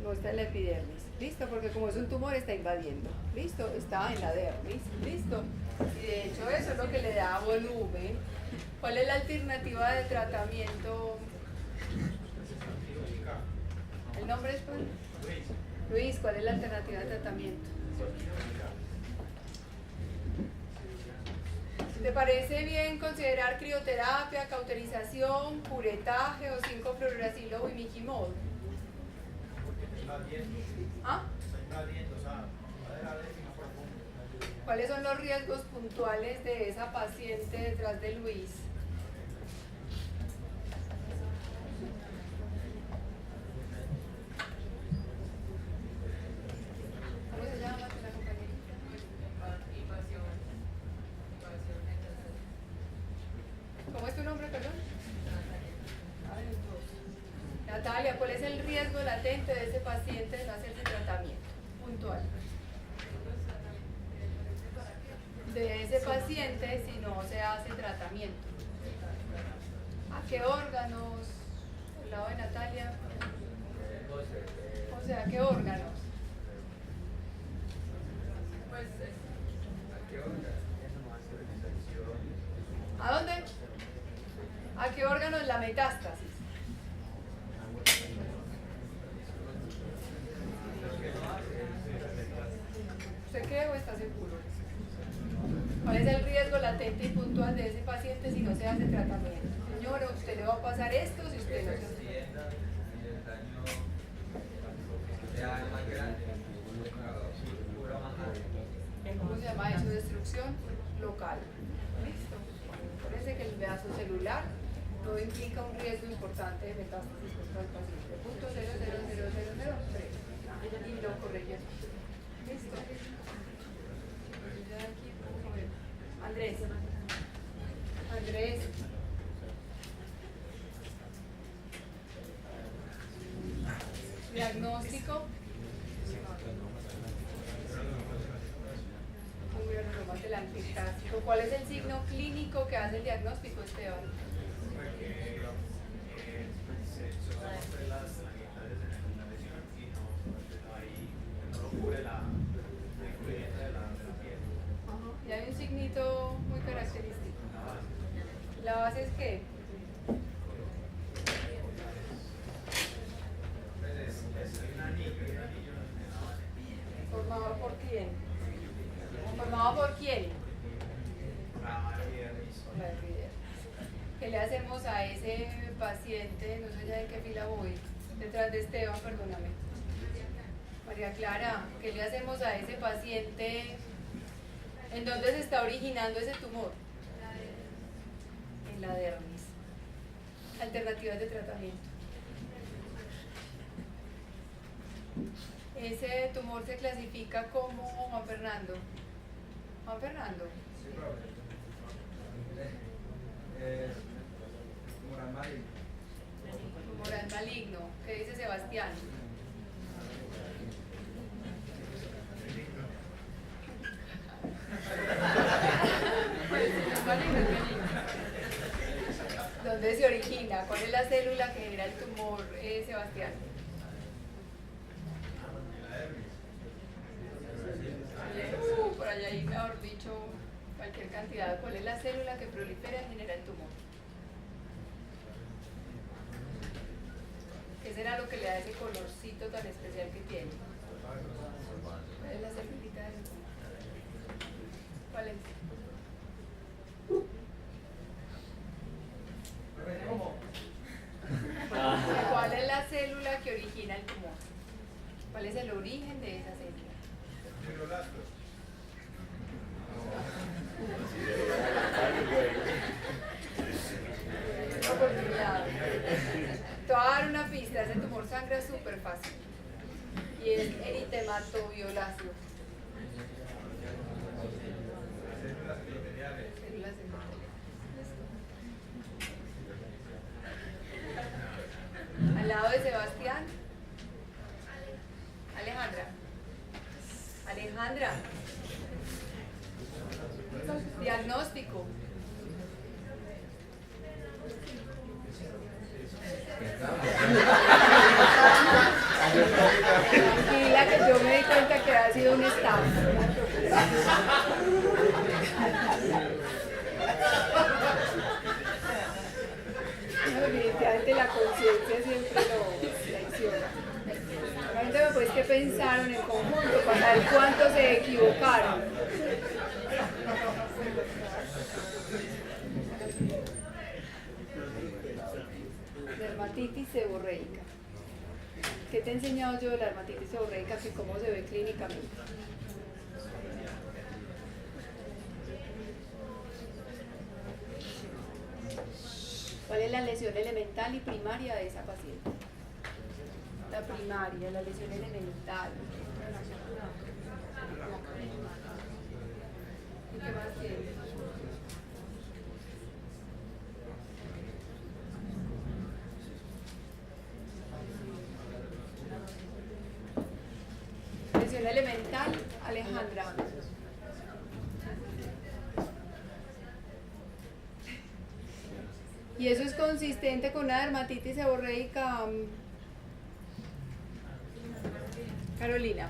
no está en la epidermis. ¿Listo? Porque como es un tumor está invadiendo. ¿Listo? Está en la dermis. ¿Listo? Y de hecho eso es lo que le da volumen. ¿Cuál es la alternativa de tratamiento? ¿El nombre es cuál? Luis, ¿cuál es la alternativa de tratamiento? ¿Te parece bien considerar crioterapia, cauterización, curetaje o 5-fluoracilo o imiquimod? ¿Ah? ¿Cuáles son los riesgos puntuales de esa paciente detrás de Luis? ¿Cómo se llama la compañerita? ¿Cómo es tu nombre, perdón? Natalia, ¿cuál es el riesgo latente de ese paciente de no hacerse tratamiento puntual? De ese paciente si no se hace tratamiento. ¿A qué órganos? Al lado de Natalia. O sea, ¿qué órganos? Pues ¿A dónde? ¿A qué órganos la metástasis? ¿Usted qué o está seguro? ¿Cuál es el riesgo latente y puntual de ese paciente si no se hace tratamiento? Señora, ¿usted le va a pasar esto si usted no se hace tratamiento? ¿Cómo se llama eso? Destrucción local. ¿Listo? Parece que el vaso celular no implica un riesgo importante de metástasis contra el paciente. Punto 0,00003. Y lo corrige. ¿Listo? Andrés. Andrés. Diagnóstico. ¿Cuál es el signo clínico que hace el diagnóstico, Esteban? Y hay un signito muy característico. ¿La base es qué? ¿Formado por quién? ¿Formado por quién? La epidermis. ¿Qué le hacemos a ese paciente? No sé ya de qué fila voy. Detrás de Esteban, perdóname. María Clara, ¿qué le hacemos a ese paciente? ¿En dónde se está originando ese tumor? En la dermis. Alternativas de tratamiento. Ese tumor se clasifica como Juan Fernando. Juan Fernando. Tumoral maligno. ¿Qué dice Sebastián? ¿Dónde se origina? ¿Cuál es la célula que genera el tumor, Sebastián? Por allá hay, mejor dicho, cualquier cantidad. ¿Cuál es la célula que prolifera y genera el tumor? ¿Qué será lo que le da ese colorcito tan especial que tiene? ¿Cuál es la celulita del tumor? ¿Cuál es? ¿Cuál es la célula que origina el tumor? ¿Cuál es el origen de esa célula? Oportunidad. Te voy a dar una pista, ese tumor sangra súper fácil y es eritematoviolaceo. Células epiteliales. Al lado de Sebastián, Alejandra. Alejandra. Diagnóstico. Tranquila que yo pensaron en conjunto para saber cuánto se equivocaron. Dermatitis seborreica. ¿Qué te he enseñado yo de la dermatitis seborreica? Que cómo se ve clínicamente. ¿Cuál es la lesión elemental y primaria de esa paciente? La primaria, la lesión elemental. ¿Y qué más tiene? Lesión elemental, Alejandra. Y eso es consistente con una dermatitis seborreica. Carolina,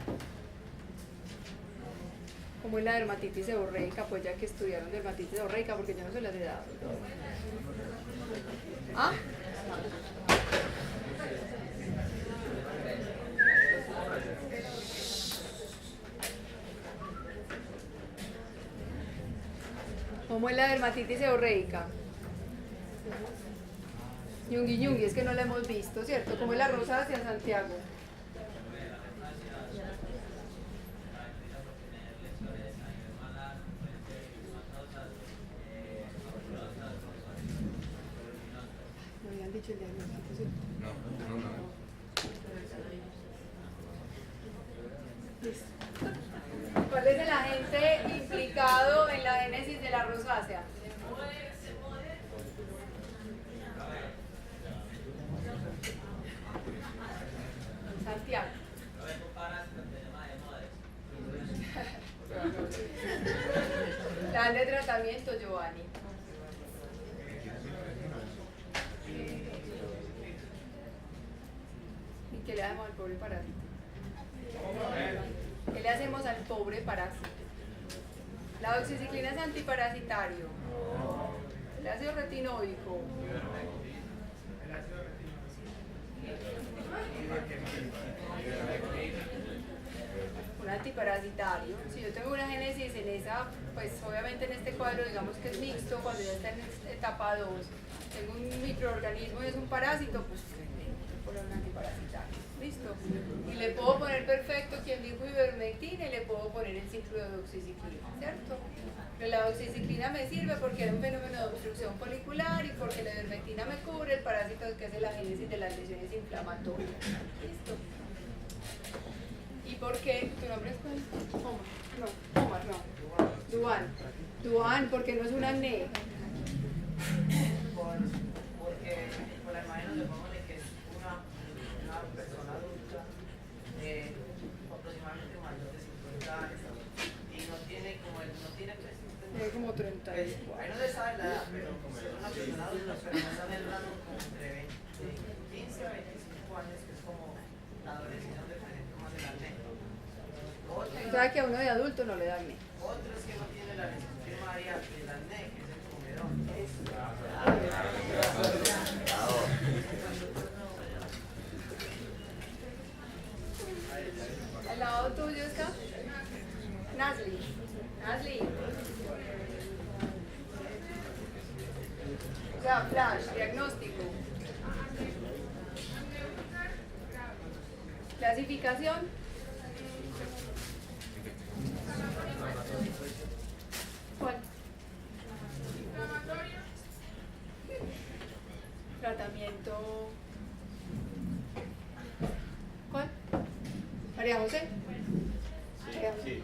¿cómo es la dermatitis seborreica? Pues ya que estudiaron dermatitis seborreica, porque yo no se las he dado. ¿Ah? ¿Cómo es la dermatitis seborreica? Ñungui ñungui, es que no la hemos visto, ¿cierto? ¿Cómo es la rosácea en Santiago? ¿No habían dicho el diagnóstico, sí? No. Listo. ¿Cuál es el agente implicado en la génesis de la rosácea? Santiago. Plan de tratamiento, Giovanni. ¿Y qué le hacemos al pobre parásito? ¿Qué le hacemos al pobre parásito? La doxiciclina es antiparasitario. El ácido retinoico. Un antiparasitario. Si yo tengo una génesis en esa, pues obviamente en este cuadro digamos que es mixto, cuando ya está en etapa 2, tengo un microorganismo y es un parásito, pues por un antiparasitario. ¿Listo? Y le puedo poner perfecto quien dijo ivermectina y le puedo poner el ciclo de doxiciclina, ¿cierto? Pero la doxiciclina me sirve porque era un fenómeno de obstrucción folicular y porque la ivermectina me cubre el parásito que hace la génesis de las lesiones inflamatorias. ¿Listo? ¿Y por qué? ¿Tu nombre es cuál? Omar, no. Duan, porque no es un acné. Porque por la imagen nos ponemos de que es una persona adulta aproximadamente mayor de 50 años y no tiene Tiene como 30 años. Ahí no se sabe la edad, pero es una persona adulta, pero no está en el rango como entre 15 a 25 años, que es como la adolescencia donde presenta más el acné. O sea que a uno de adulto no le da acné. Otro es que no tiene la lesión primaria del acné, que es el comedor. Al lado tuyo está Nasli. O sea, flash, diagnóstico. Clasificación. ¿Cuál? Tratamiento. ¿Cuál? María José. María José. Sí.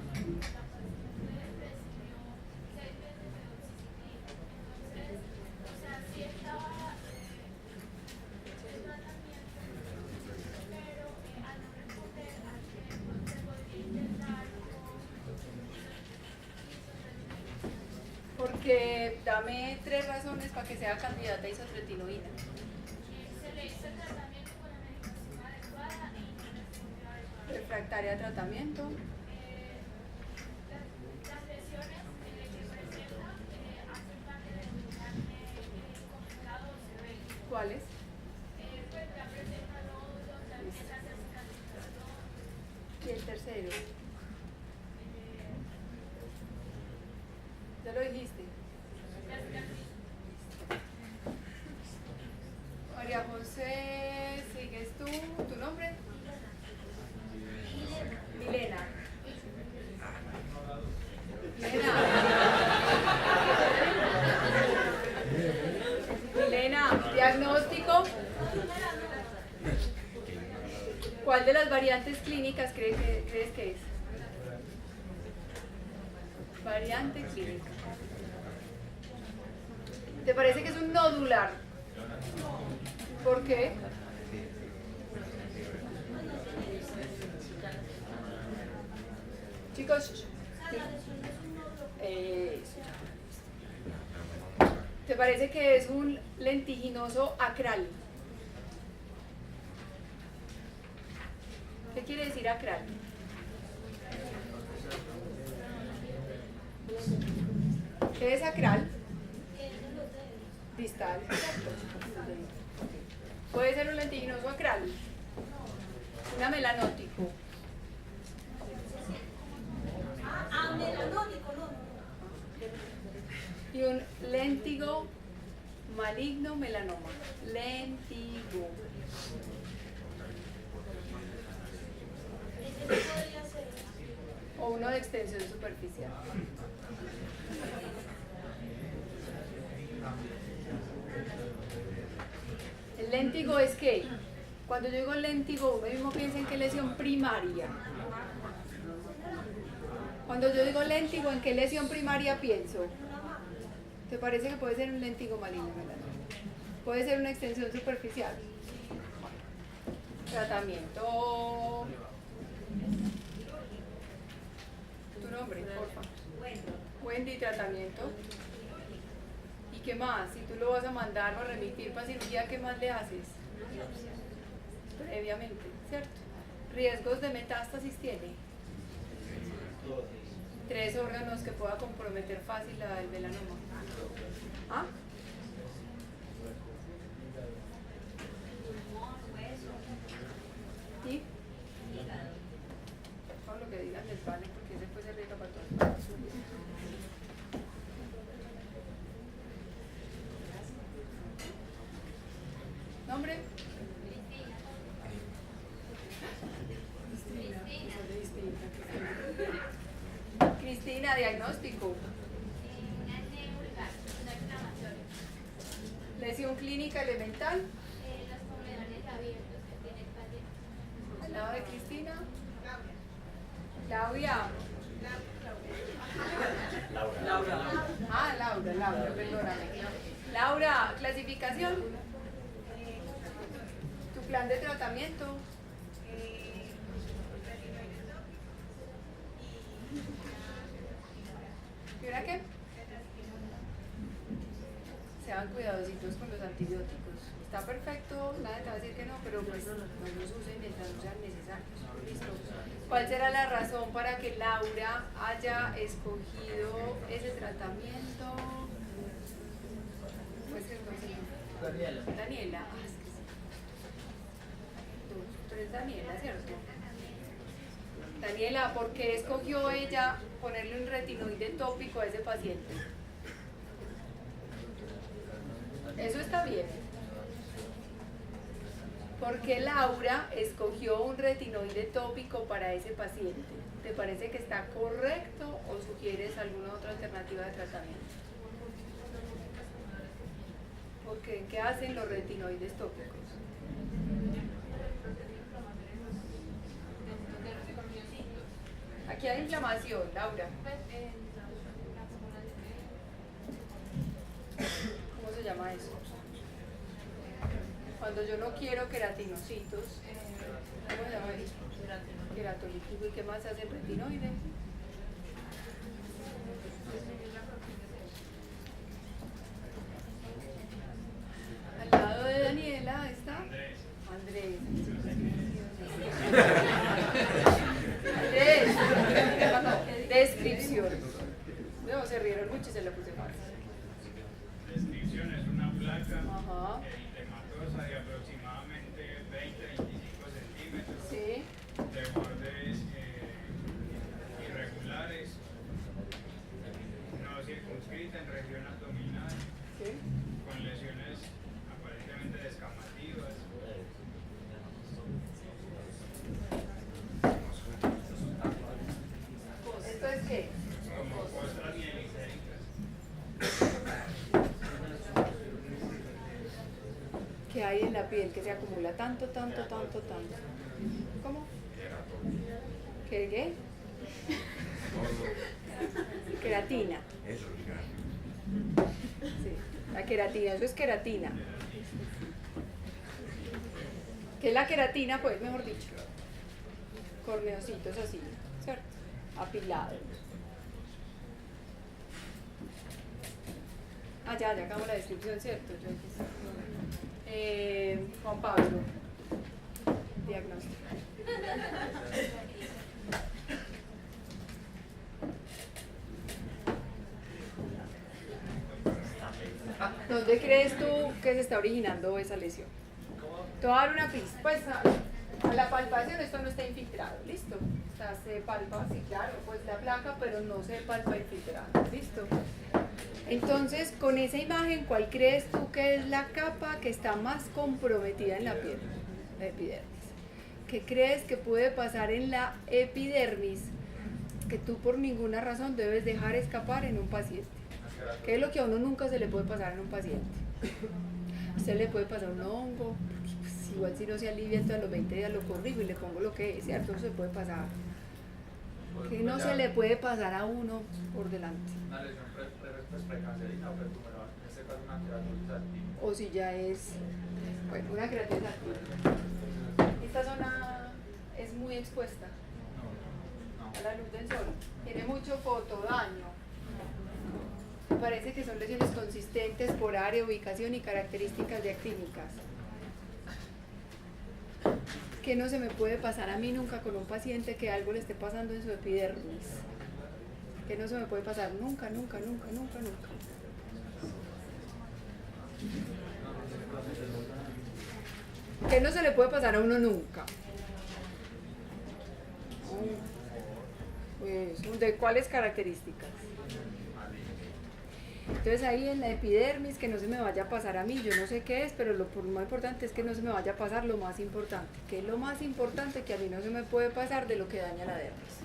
Porque dame 3 razones para que sea candidata a isotretinoína. Refractaria a tratamiento. Las lesiones que presenta hacen parte de un acné complicado o severo. ¿Cuáles? Pues ya presenta nódulos, ya empieza a hacer cicatrización. ¿Ya lo dijiste? María José, ¿sigues tú? ¿Tu nombre? Milena. Milena, diagnóstico. ¿Cuál de las variantes clínicas crees que es? Variante clínica. ¿Te parece que es un nodular? ¿Por qué? Chicos, ¿te parece que es un lentiginoso acral? ¿Qué quiere decir acral? ¿Qué es acral? Distal. Puede ser un lentiginoso acral, un amelanótico. Melanótico, no. Y un léntigo maligno melanoma. Léntigo. Ese podría ser. O uno de extensión superficial. El léntigo es que, cuando yo digo léntigo, uno mismo piensa en qué lesión primaria. Cuando yo digo léntigo, ¿en qué lesión primaria pienso? ¿Te parece que puede ser un léntigo maligno melanoma? Puede ser una extensión superficial. Tratamiento. Tu nombre, porfa. Wendy, tratamiento. ¿Y qué más? Si tú lo vas a mandar o remitir para cirugía, ¿qué más le haces? Previamente, ¿cierto? ¿Riesgos de metástasis tiene? 3 órganos que pueda comprometer fácil el melanoma. ¿Ah? ¿Y? Todo lo que digan del panel, porque después se riega para todos. ¿Nombre? Cristina, diagnóstico. Una neurga, una inflamación. Lesión clínica elemental. Los comedores abiertos que tiene el paciente. Al lado de Cristina. Claudia. Ah, Laura, perdóname. Laura, clasificación. Tu plan de tratamiento. ¿Y ahora qué? Sean cuidadositos con los antibióticos. Está perfecto, nadie te va a decir que no, pero pues no los usen mientras no sean necesarios. Listo. ¿Cuál será la razón para que Laura haya escogido ese tratamiento? Pues entonces, Daniela. Ah, es que sí. Tú eres Daniela, ¿cierto? Daniela, ¿por qué escogió ella ponerle un retinoide tópico a ese paciente? Eso está bien. ¿Por qué Laura escogió un retinoide tópico para ese paciente? ¿Te parece que está correcto o sugieres alguna otra alternativa de tratamiento? Porque ¿qué hacen los retinoides tópicos? Aquí hay inflamación, Laura. ¿Cómo se llama eso? Cuando yo no quiero queratinocitos, ¿cómo se llama eso? Queratolítico. ¿Y qué más hace el retinoide? Al lado de Daniela está Andrés. Descripción. No, se rieron mucho y se la puse fácil. Descripción es una placa Ajá. eritematosa de aproximadamente 20-25 centímetros, Sí. de bordes irregulares, no circunstanciales. en región abdominal, ¿sí? con lesiones aparentemente descamativas. ¿Esto es qué? Como costras mielicéricas. ¿Qué hay en la piel que se acumula tanto? ¿Cómo? ¿Qué? Queratina. Eso, Sí, la queratina, eso es queratina. ¿Qué es la queratina? Pues, mejor dicho, corneocitos así, ¿cierto? Apilados. Ya acabamos la descripción, ¿cierto? Juan Pablo, diagnóstico. ¿Dónde crees tú que se está originando esa lesión? Te voy a dar una pista. Pues a la palpación esto no está infiltrado, ¿listo? O sea, se palpa, sí, claro, pues la placa, pero no se palpa infiltrado, ¿listo? Entonces, con esa imagen, ¿cuál crees tú que es la capa que está más comprometida en la piel? La epidermis. ¿Qué crees que puede pasar en la epidermis que tú por ninguna razón debes dejar escapar en un paciente? ¿Qué es lo que a uno nunca se le puede pasar en un paciente? A usted le puede pasar un hongo, pues, igual si no se alivia entonces a los 20 días lo corrijo y le pongo lo que es, ¿cierto? Eso se puede pasar. ¿Qué no se le puede pasar a uno por delante? Una lesión precancerina o pretumoral, en este caso una queratosis activa. O si ya es, bueno, una queratosis activa. Esta zona es muy expuesta a la luz del sol, tiene mucho fotodaño. Me parece que son lesiones consistentes por área, ubicación y características diactínicas. Que no se me puede pasar a mí nunca con un paciente que algo le esté pasando en su epidermis. Que no se me puede pasar nunca. Que no se le puede pasar a uno nunca. Pues, ¿de cuáles características? Entonces ahí en la epidermis, que no se me vaya a pasar a mí, yo no sé qué es, pero lo más importante es que no se me vaya a pasar lo más importante. ¿Qué es lo más importante? Que a mí no se me puede pasar de lo que daña la dermis.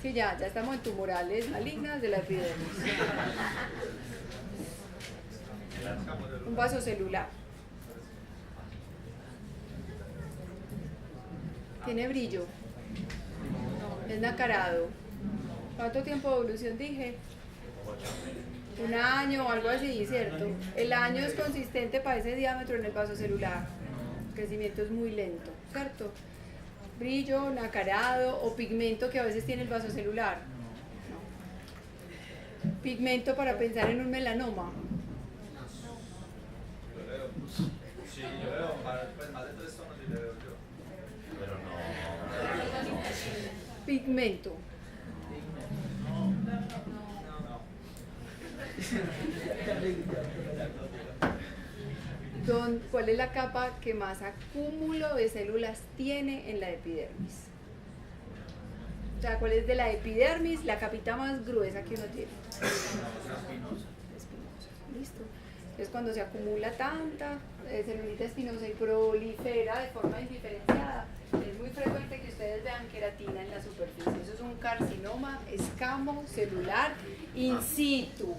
Sí, ya estamos en tumorales malignas de la epidermis. Un vaso celular. Tiene brillo. Es nacarado. ¿Cuánto tiempo de evolución dije? 1 año o algo así, ¿cierto? El año es consistente para ese diámetro en el vaso celular. El crecimiento es muy lento, ¿cierto? Brillo, nacarado o pigmento que a veces tiene el vaso celular. No. Pigmento para pensar en un melanoma. Sí, yo veo, pues más de 3 tonos y le veo yo. Pero no. Pigmento. ¿Cuál es la capa que más acúmulo de células tiene en la epidermis? O sea, ¿cuál es de la epidermis la capita más gruesa que uno tiene? Espinosa. Listo. Entonces, cuando se acumula tanta celulita espinosa y prolifera de forma indiferenciada, es muy frecuente que ustedes vean queratina en la superficie. Eso es un carcinoma escamo celular in situ.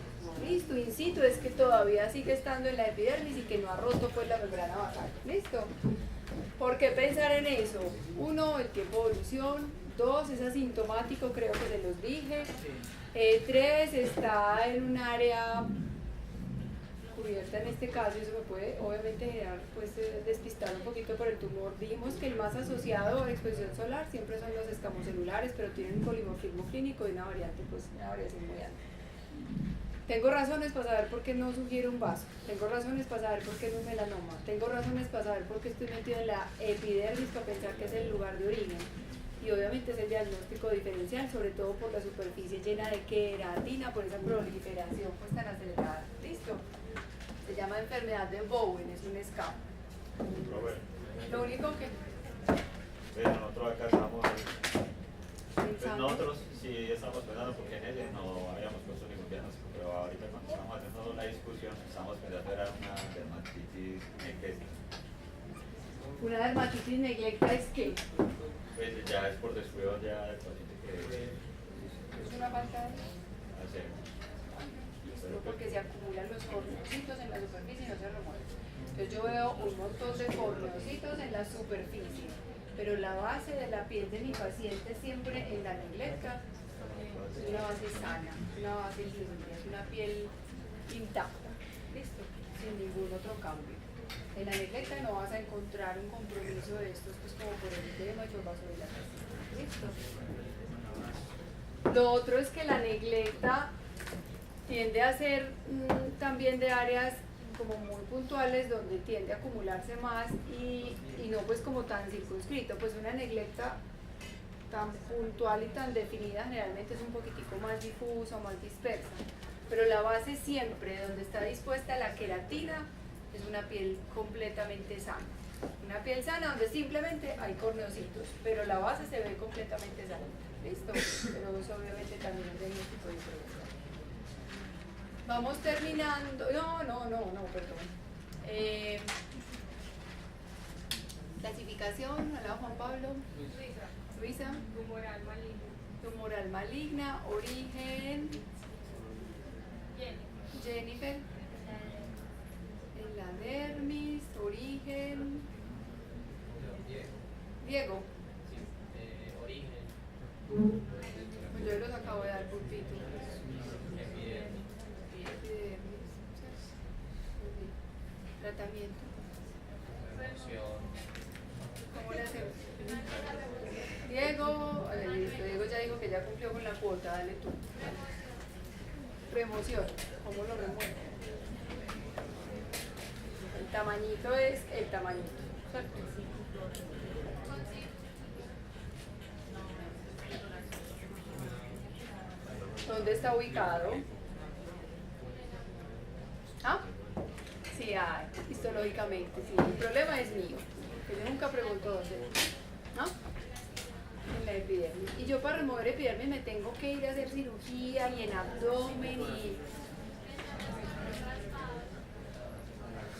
Listo, in situ es que todavía sigue estando en la epidermis y que no ha roto pues la membrana basal. Listo. ¿Por qué pensar en eso? 1, el tiempo de evolución. 2, es asintomático, creo que se los dije. 3, está en un área cubierta en este caso, y eso me puede obviamente generar pues despistar un poquito por el tumor. Dijimos que el más asociado a la exposición solar siempre son los escamocelulares, pero tienen un polimorfismo clínico y una variación muy alta. Tengo razones para saber por qué no sugiero un vaso, tengo razones para saber por qué no es melanoma, tengo razones para saber por qué estoy metido en la epidermis para pensar que es el lugar de origen. Y obviamente es el diagnóstico diferencial, sobre todo por la superficie llena de queratina, por esa proliferación pues tan acelerada. ¿Listo? Se llama enfermedad de Bowen, es un escapo. Lo único que... Nosotros acá estamos examen. Nosotros sí estamos pensando porque en ese no habíamos puesto ningún diagnóstico, pero ahorita cuando estamos haciendo la discusión estamos pensando era una dermatitis negresa. Una dermatitis neglecta es que Pues ya es por descuido ya del paciente que es una falta de hacer. listo, porque se acumulan los corneocitos en la superficie y no se remueven. Entonces yo veo un montón de corneocitos en la superficie, pero la base de la piel de mi paciente siempre en la neglecta es una base sana, una base limpia, es una piel intacta, listo, sin ningún otro cambio. En la neglecta no vas a encontrar un compromiso de estos, pues como por el edema y por vasodilatación, listo. Lo otro es que la neglecta tiende a ser también de áreas como muy puntuales donde tiende a acumularse más y no pues como tan circunscrito, pues una neglecta tan puntual y tan definida generalmente es un poquitico más difusa o más dispersa, pero la base siempre donde está dispuesta la queratina es una piel completamente sana, una piel sana donde simplemente hay corneocitos, pero la base se ve completamente sana, listo, pero eso obviamente también es diagnóstico diferencial. Vamos terminando. No, perdón. Clasificación, hola Juan Pablo. Luisa. Tumoral maligno. Tumoral maligna, origen. Jennifer. En la dermis, origen. Diego. Origen. Pues yo los acabo de dar por título. Tratamiento. ¿Cómo le hacemos? Diego, listo, Diego ya dijo que ya cumplió con la cuota, dale tú. Remoción, ¿cómo lo remuevo? El tamañito es el tamañito, ¿cierto? ¿Dónde está ubicado? ¿Ah? Sí hay, histológicamente, sí. El problema es mío, que yo nunca pregunto dónde, ¿no? En la epidermis. Y yo para remover epidermis me tengo que ir a hacer cirugía y en abdomen y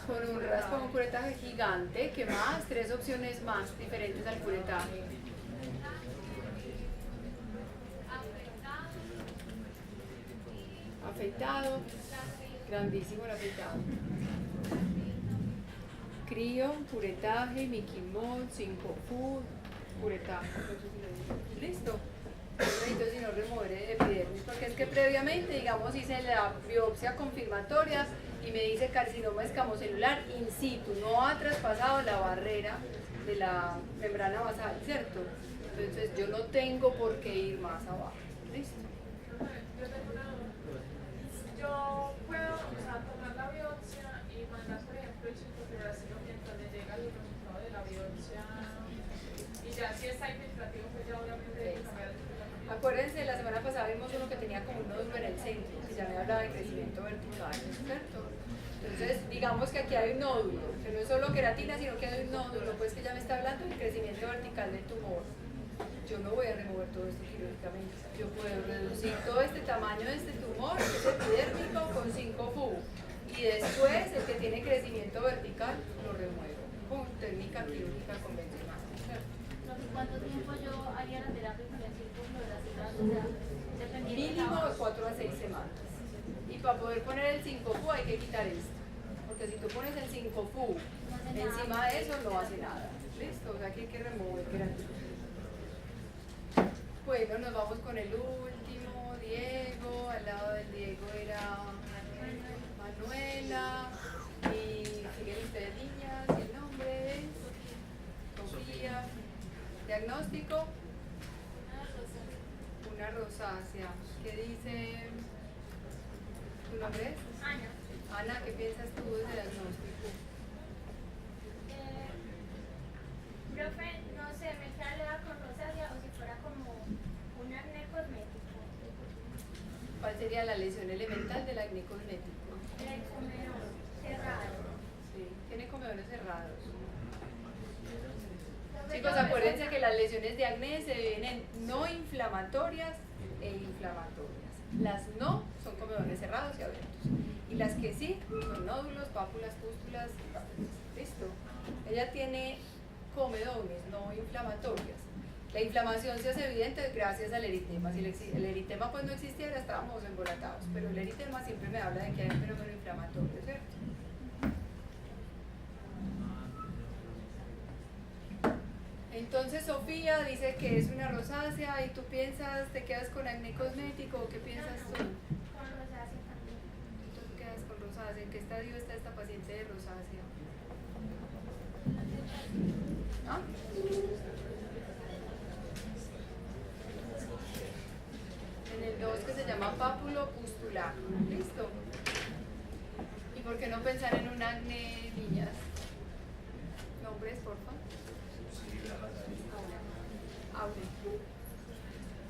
con un raspón, un curetaje gigante, ¿qué más? 3 opciones más diferentes al curetaje. Afeitado, grandísimo el afeitado. Crío, curetaje, Mickey Mouse, 5 food, curetaje. Listo. Entonces, si no remover epidermis, porque es que previamente, digamos, hice la biopsia confirmatoria y me dice carcinoma escamocelular in situ, no ha traspasado la barrera de la membrana basal, ¿cierto? Entonces yo no tengo por qué ir más abajo. ¿Listo? Yo puedo, tomar la biopsia y mandar, por ejemplo, el citofluorácido mientras le llega el resultado de la biopsia. Y ya si está infiltrativo, pues ya obviamente hay que cambiar el tratamiento. Acuérdense, la semana pasada vimos uno que tenía como un nódulo en el centro, que ya me hablaba de crecimiento vertical, ¿cierto? Entonces, digamos que aquí hay un nódulo, que no es solo queratina, sino que hay un nódulo, pues que ya me está hablando del crecimiento vertical del tumor. Yo no voy a remover todo esto quirúrgicamente. Yo puedo reducir todo este tamaño de este tumor, que es epidérmico, con 5 FU. Y después, el que tiene crecimiento vertical, lo remuevo con técnica quirúrgica convencional. ¿Cuánto tiempo yo haría la terapia con el citofluorácido? O sea, dependiendo Mínimo de 4 a 6 semanas. Y para poder poner el 5 FU hay que quitar esto. Porque si tú pones el 5 FU encima de eso, no hace nada. ¿Listo? O sea que hay que remover queratina. Bueno, nos vamos con el último, Diego. Al lado del Diego era Manuela. Y siguen ustedes, niñas. Y el nombre es Sofía. Diagnóstico. Una rosácea. ¿Qué dice? ¿Tu nombre es? Ana. Ana, ¿qué piensas tú de diagnóstico? Profe, no sé, me queda con rosácea o si fuera como un acné cosmético. ¿Cuál sería la lesión elemental del acné cosmético? El comedor cerrado. Sí, tiene comedores cerrados. Chicos, acuérdense que las lesiones de acné se dividen en no inflamatorias e inflamatorias. Las no son comedones cerrados y abiertos. Y las que sí son nódulos, pápulas, pústulas, listo. Ella tiene comedones, no inflamatorias. La inflamación se hace evidente gracias al eritema. Si el eritema pues no existiera, estábamos embolatados, pero el eritema siempre me habla de que hay un fenómeno inflamatorio, ¿cierto? Entonces Sofía dice que es una rosácea y tú piensas, ¿te quedas con acné cosmético o qué piensas tú? Con rosácea también. Tú te quedas con rosácea. ¿En qué estadio está esta paciente de rosácea? ¿Ah? En el 2 que se llama pápulo pustular. ¿Listo? ¿Y por qué no pensar en un acné, niñas? ¿Nombres, por favor? Aura.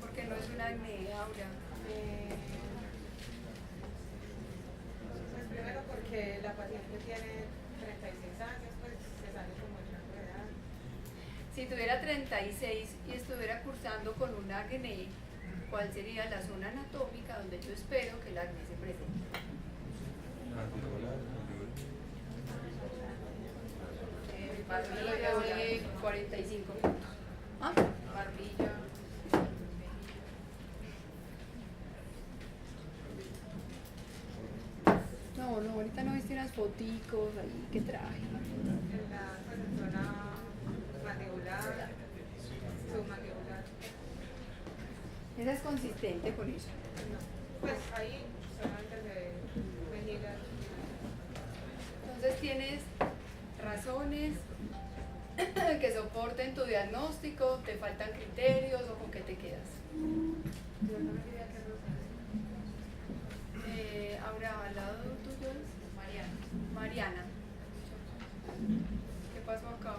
Porque no es un acné, Aura. Pues primero porque la paciente tiene 36 años, pues se sale como el rango de edad. Si tuviera 36 y estuviera cursando con un acné, ¿cuál sería la zona anatómica donde yo espero que el acné se presente? Barbilla de 45 minutos. ¿Ah? Barbilla. No, ahorita no viste unas foticos ahí, ¿qué traje? En la zona mandibular, submandibular. Esa es consistente con eso. Pues ahí solamente se vejiga. Entonces tienes razones que soporten tu diagnóstico, te faltan criterios o con qué te quedas. Ahora al lado tuyo es Mariana. ¿Qué pasó acá?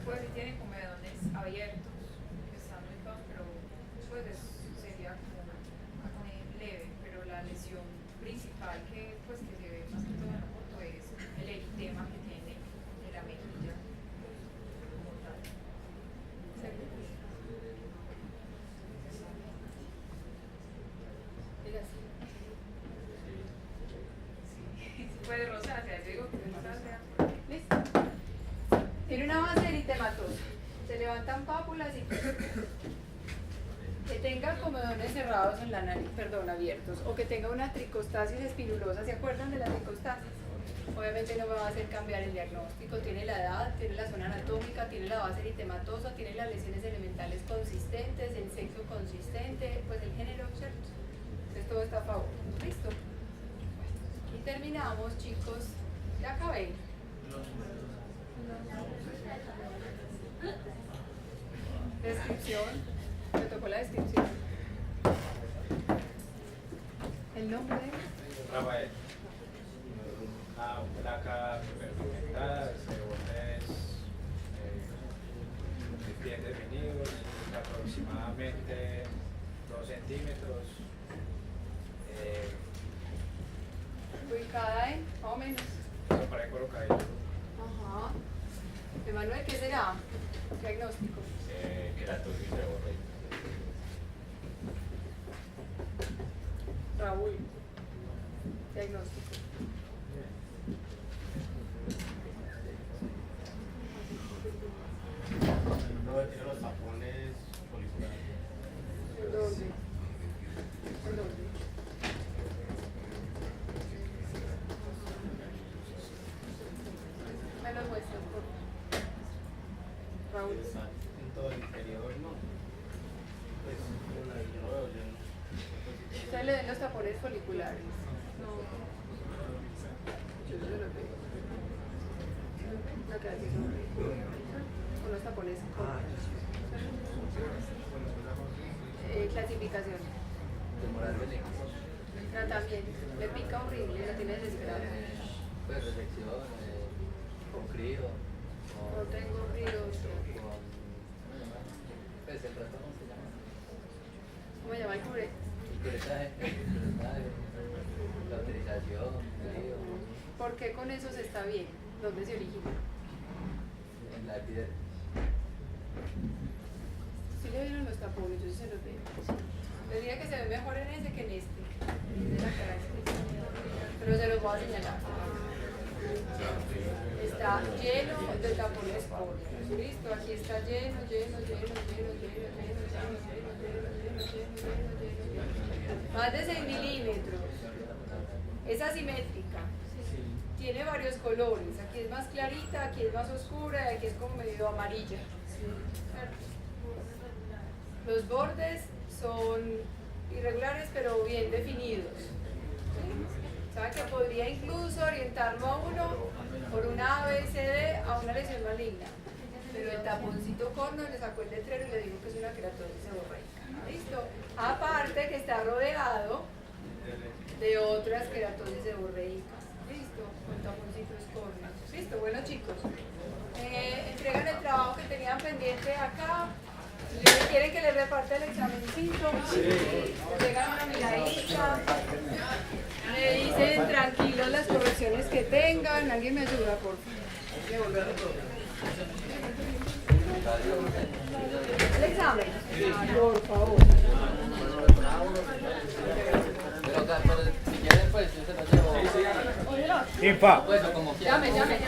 Pues sí tiene comedones abiertos, que están muy feos, pero pues sería como acné leve, pero la lesión principal que se ve más que todo en la foto es el eritema que tiene en la mejilla como tal. Mira, sí. Puede rosácea, yo digo que es rosácea. ¿Listo? Tiene una base eritematosa. Se levantan pápulas y que tenga comedones cerrados en la nariz, perdón, abiertos, o que tenga una tricostasis espirulosa. ¿Se acuerdan de la tricostasis? Obviamente no me va a hacer cambiar el diagnóstico. Tiene la edad, tiene la zona anatómica, tiene la base eritematosa, tiene las lesiones elementales consistentes, el sexo consistente, pues el género, ¿cierto? Entonces todo está a favor. ¿Listo? Y terminamos, chicos. Ya acabé. Descripción. Me tocó la descripción. El nombre. Rafael. Una placa hiperpigmentada, bordes bien definidos, de aproximadamente 2 centímetros. Ubicada en, más o menos. Por ahí colocadito. Ajá. Emanuel, ¿qué será? Diagnóstico. Queratosis seborreica. Raúl. Diagnóstico. No, tiene los tapones policulares. ¿En dónde? ¿En dónde? Me los muestras, por favor. Raúl. Está en todo el interior, ¿no? Pues, yo no veo, yo no. Ustedes le den los tapones foliculares. No. Yo se los veo. Acá sí son. Con los tapones. Clasificación. Tratamiento. Le pica horrible, la tiene desesperada. Pues resección, con crío. No tengo ríos. Pues el resto, ¿cómo se llama? ¿Cómo se llama el curetaje? El curetaje, la utilización, crío. ¿Por qué con eso se está bien? ¿Dónde se origina? En la epidermis. Sí le vieron los tapones, yo sí se los veo. Les diría que se ve mejor en ese que en este. De la cara. Pero se los voy a señalar. Está lleno de tapones córneos. Listo, aquí está lleno. Más de 6 milímetros. Es asimétrica. Tiene varios colores. Aquí es más clarita, aquí es más oscura y aquí es como medio amarilla. Los bordes son irregulares pero bien definidos. ¿Saben que podría incluso orientarlo a uno por una ABCD a una lesión maligna? Pero el taponcito córneo le sacó el letrero y le dijo que es una queratosis seborreica. ¿Listo? Aparte que está rodeado de otras queratosis seborreicas. ¿Listo? Con taponcitos córneos. ¿Listo? Bueno, chicos. Entregan el trabajo que tenían pendiente acá. ¿Quieren que les reparte el examencito? Le pegan una miradita. Me dicen tranquilos las correcciones que tengan. ¿Alguien me ayuda, por favor? ¿El examen? Por favor. Pero si quieren, pues yo se lo llevo. Oye, Pues, o como quieran. llame.